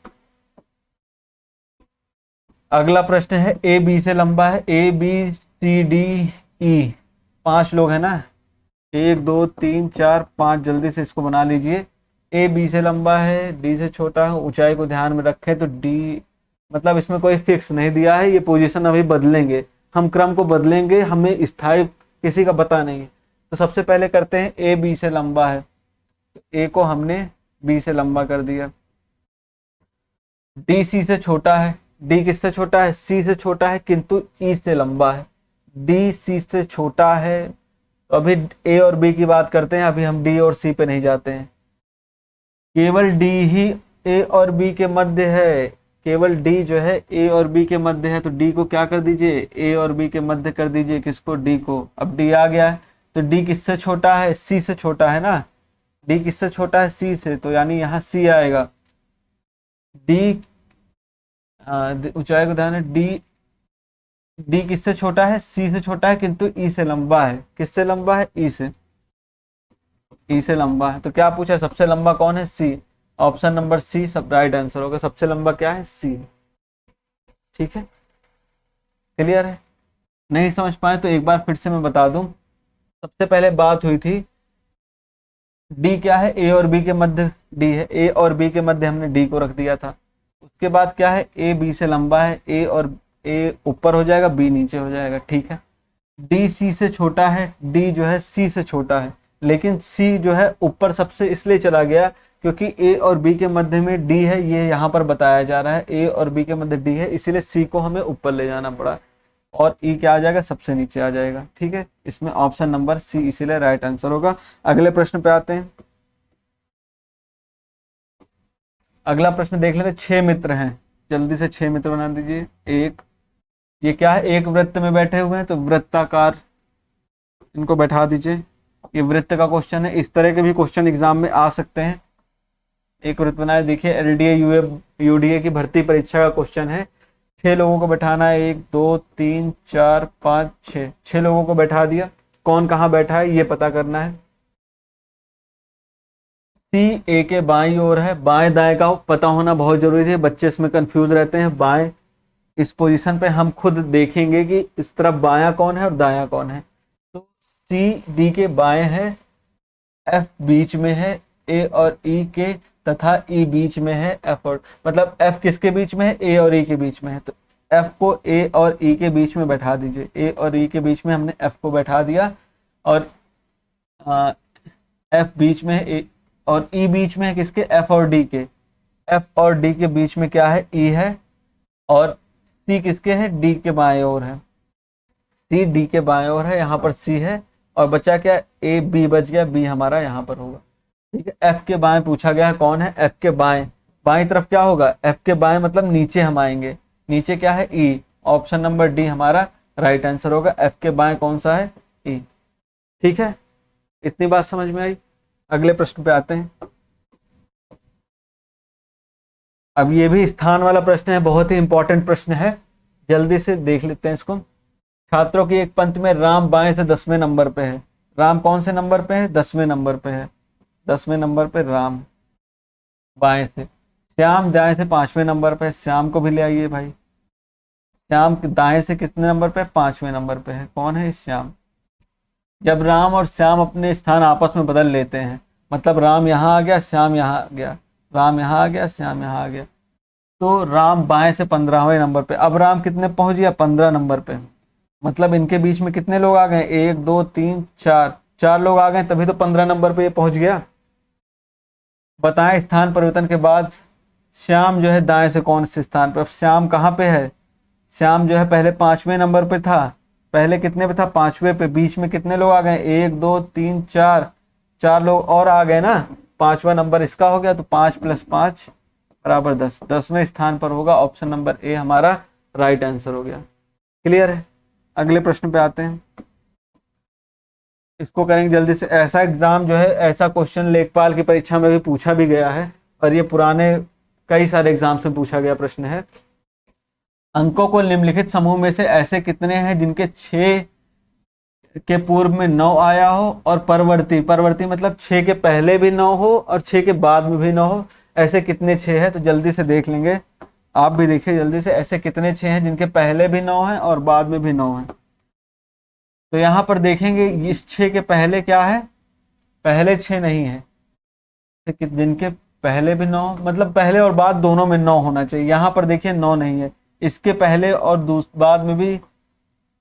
अगला प्रश्न है, ए बी से लंबा है, A B C D E, 5 लोग हैं ना, 1 2 3 4 5, जल्दी से इसको बना लीजिए। ए बी से लंबा है, डी से छोटा है, ऊंचाई को ध्यान में रखें तो डी, मतलब इसमें कोई फिक्स नहीं दिया है, ये पोजीशन अभी बदलेंगे, हम क्रम को बदलेंगे, हमें स्थायी किसी का पता नहीं है। तो सबसे पहले करते हैं, ए बी से लंबा है, तो ए को हमने बी से लंबा कर दिया। डी सी से छोटा है, डी किससे छोटा है? सी से छोटा है किंतु ई से लंबा है। डी सी से छोटा है, तो अभी ए और बी की बात करते हैं, अभी हम डी और सी पे नहीं जाते हैं। केवल डी ही ए और बी के मध्य है, केवल डी जो है ए और बी के मध्य है, तो डी को क्या कर दीजिए, ए और बी के मध्य कर दीजिए, किसको, डी को। अब डी आ गया है, तो डी किससे छोटा है, सी से छोटा है ना, डी किससे छोटा है, सी से, तो यानी यहाँ सी आएगा। डी ऊंचाई को ध्यान है, डी डी किससे छोटा है, सी से छोटा है, किंतु ई से लंबा है, किससे लंबा है, ई से, ई से लंबा है। तो क्या पूछा, सबसे लंबा कौन है, सी। ऑप्शन नंबर सी सब राइट आंसर होगा, सबसे लंबा क्या है, सी। ठीक है, क्लियर है। नहीं समझ पाए तो एक बार फिर से मैं बता दूं। सबसे पहले बात हुई थी, डी क्या है, ए और बी के मध्य डी है, ए और बी के मध्य हमने डी को रख दिया था। उसके बाद क्या है, ए बी से लंबा है, ए और ए ऊपर हो जाएगा, बी नीचे हो जाएगा। ठीक है, डी सी से छोटा है, डी जो है सी से छोटा है, लेकिन सी जो है ऊपर सबसे इसलिए चला गया क्योंकि ए और बी के मध्य में डी है, ये यहाँ पर बताया जा रहा है, ए और बी के मध्य डी है, इसीलिए सी को हमें ऊपर ले जाना पड़ा, और ई क्या आ जाएगा, सबसे नीचे आ जाएगा। ठीक है, इसमें ऑप्शन नंबर सी इसीलिए राइट आंसर होगा। अगले प्रश्न पे आते हैं। अगला प्रश्न देख लेते, 6 मित्र हैं, जल्दी से 6 मित्र बना दीजिए। एक, ये क्या है, एक वृत्त में बैठे हुए हैं, तो वृत्ताकार इनको बैठा दीजिए। ये वृत्त का क्वेश्चन है, इस तरह के भी क्वेश्चन एग्जाम में आ सकते हैं। एक वृत्त बनाए, देखिए एलडीए यूडीए की भर्ती परीक्षा का क्वेश्चन है। 6 लोगों को बैठाना है, 1 2 3 4 5 6, 6 लोगों को बैठा दिया। कौन कहाँ बैठा है ये पता करना है। सी ए के बाईं ओर है, बाएं दाएं का पता होना बहुत जरूरी है, बच्चे इसमें कंफ्यूज रहते हैं। बाएं, इस पोजीशन पे हम खुद देखेंगे कि इस तरफ बायां कौन है और दायां कौन है। तो सी डी के बाएं है, एफ बीच में है ए और ई के, तथा ई बीच में है एफ और, मतलब एफ किसके बीच में है, ए और ई के बीच में है, तो एफ को ए और ई के बीच में बैठा दीजिए। ए और ई के बीच में हमने एफ को बैठा दिया, और एफ बीच में है, ए और ई बीच में है किसके, एफ और डी के। एफ और डी के बीच में क्या है, ई है, और सी किसके है, डी के बाएं ओर है। सी डी के बाएं ओर है, यहाँ पर सी है, और बचा क्या, ए बी बच गया, बी हमारा यहाँ पर होगा। ठीक है, एफ के बाएं पूछा गया है, कौन है, एफ के बाएं, बाएं तरफ क्या होगा, एफ के बाएं मतलब नीचे हम आएंगे, नीचे क्या है, ई। ऑप्शन नंबर डी हमारा राइट आंसर होगा, एफ के बाएं कौन सा है, ई। ठीक है, इतनी बात समझ में आई। अगले प्रश्न पे आते हैं। अब ये भी स्थान वाला प्रश्न है, बहुत ही इंपॉर्टेंट प्रश्न है, जल्दी से देख लेते हैं इसको। छात्रों की एक पंक्ति में राम बाएं से 10वें नंबर पे है। राम कौन से नंबर पे है, 10वें नंबर पे है, 10वें नंबर पे राम बाएं से। श्याम दाएं से 5वें नंबर पे है, श्याम को भी ले आइए भाई। श्याम दाएं से कितने नंबर पे, 5वें नंबर पे है, कौन है, श्याम। जब राम और श्याम अपने स्थान आपस में बदल लेते हैं, मतलब राम यहाँ आ गया, श्याम यहाँ आ गया, राम यहाँ आ गया, श्याम यहाँ आ गया, तो राम बाएं से 15वें नंबर पे। अब राम कितने पहुंच गया, 15 नंबर पे, मतलब इनके बीच में कितने लोग आ गए, 1 2 3 4, 4 लोग आ गए, तभी तो 15 नंबर पे ये पहुंच गया। बताएं स्थान परिवर्तन के बाद श्याम जो है दाएं से कौन से स्थान पे। अब श्याम कहाँ पे है, श्याम जो है पहले 5वें नंबर पे था, पहले कितने पे था, 5वें पे। बीच में कितने लोग आ गए, 1 2 3 4, 4 लोग और आ गए ना, 5वां नंबर इसका हो गया, तो 5 + 5 = 10, 10वें स्थान पर होगा। ऑप्शन नंबर ए हमारा राइट आंसर हो गया। क्लियर है, अगले प्रश्न पे आते हैं, इसको करेंगे जल्दी से। ऐसा एग्जाम जो है, ऐसा क्वेश्चन लेखपाल की परीक्षा में भी पूछा भी गया है, और ये पुराने कई सारे एग्जाम से पूछा गया प्रश्न है। अंकों को निम्नलिखित समूह में से ऐसे कितने हैं जिनके 6 के पूर्व में 9 आया हो, और परवर्ती, परवर्ती मतलब 6 के पहले भी 9 हो और 6 के बाद में भी 9 हो, ऐसे कितने 6 है, तो जल्दी से देख लेंगे, आप भी देखिए जल्दी से, ऐसे कितने 6 हैं जिनके पहले भी 9 है और बाद में भी 9 है। तो यहाँ पर देखेंगे इस 6 के पहले क्या है, पहले 6 नहीं है, तो जिनके पहले भी 9, मतलब पहले और बाद दोनों में 9 होना चाहिए। यहाँ पर देखिए 9 नहीं है, इसके पहले और बाद में भी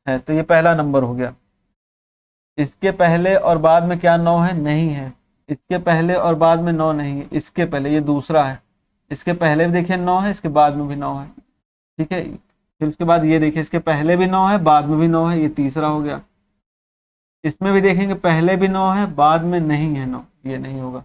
है, तो ये पहला नंबर हो गया। इसके पहले और बाद में क्या 9 है, नहीं है। इसके पहले और बाद में 9 नहीं है, इसके पहले, ये दूसरा है, इसके पहले भी देखिए 9 है, इसके बाद में भी 9 है। ठीक है, फिर उसके बाद ये देखिए, इसके पहले भी 9 है, बाद में भी 9 है, ये तीसरा हो गया। इसमें भी देखेंगे पहले भी 9 है, बाद में नहीं है 9, ये नहीं होगा।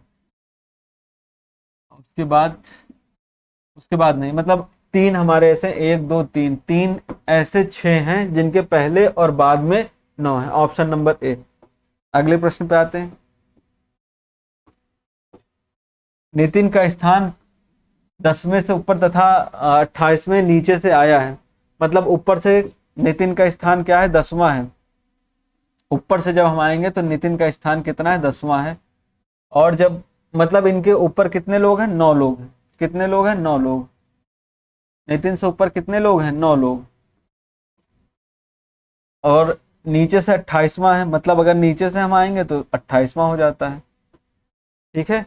उसके बाद नहीं, मतलब तीन हमारे ऐसे, 1 2 3 ऐसे 6 हैं जिनके पहले और बाद में 9 है। Option number A. अगले प्रश्न पे आते हैं। नितिन का स्थान 10वें से ऊपर तथा 28वें नीचे से आया है। मतलब ऊपर से नितिन का स्थान क्या है? 10वां है। ऊपर से जब हम आएंगे तो नितिन का स्थान कितना है? 10वां है। और जब मतलब इनके ऊपर कितने लोग हैं? 9 लोग हैं। कितने लोग हैं? 9 लोग। नितिन से ऊपर कितने लोग हैं? 9 लोग। और नीचे से 28वां है, मतलब अगर नीचे से हम आएंगे तो 28वां हो जाता है। ठीक है,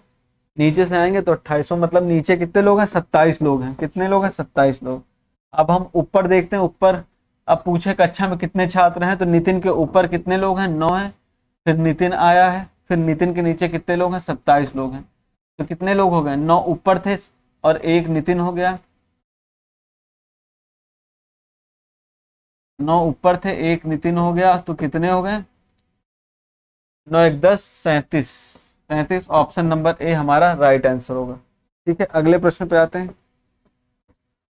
नीचे से आएंगे तो 28वां, मतलब नीचे कितने लोग हैं? 27 लोग हैं। कितने लोग हैं? 27 लोग। अब हम ऊपर देखते हैं। ऊपर अब पूछे कक्षा में कितने छात्र हैं, तो नितिन के ऊपर कितने लोग हैं? 9 है। फिर नितिन आया है, फिर नितिन के नीचे कितने लोग हैं? 27 लोग हैं। तो कितने लोग हो गए? 9 ऊपर थे और 1 नितिन हो गया। 9 ऊपर थे, 1 नितिन हो गया, तो कितने हो गए? 9 1 10 37। 37 ऑप्शन नंबर ए हमारा राइट आंसर होगा। ठीक है, अगले प्रश्न पे आते हैं।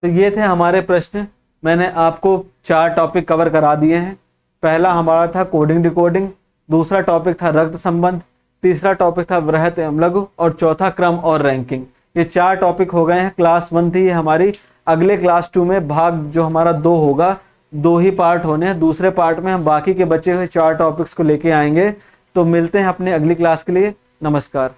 तो ये थे हमारे प्रश्न। मैंने आपको 4 टॉपिक कवर करा दिए हैं। पहला हमारा था कोडिंग डिकोडिंग, दूसरा टॉपिक था रक्त संबंध, तीसरा टॉपिक था बृहत एवं लघु, और चौथा क्रम और रैंकिंग। ये 4 टॉपिक हो गए हैं। क्लास 1 थी ये हमारी। अगले क्लास 2 में भाग जो हमारा 2 होगा, 2 ही पार्ट होने हैं। दूसरे पार्ट में हम बाकी के बचे हुए 4 टॉपिक्स को लेके आएंगे। तो मिलते हैं अपने अगली क्लास के लिए। नमस्कार।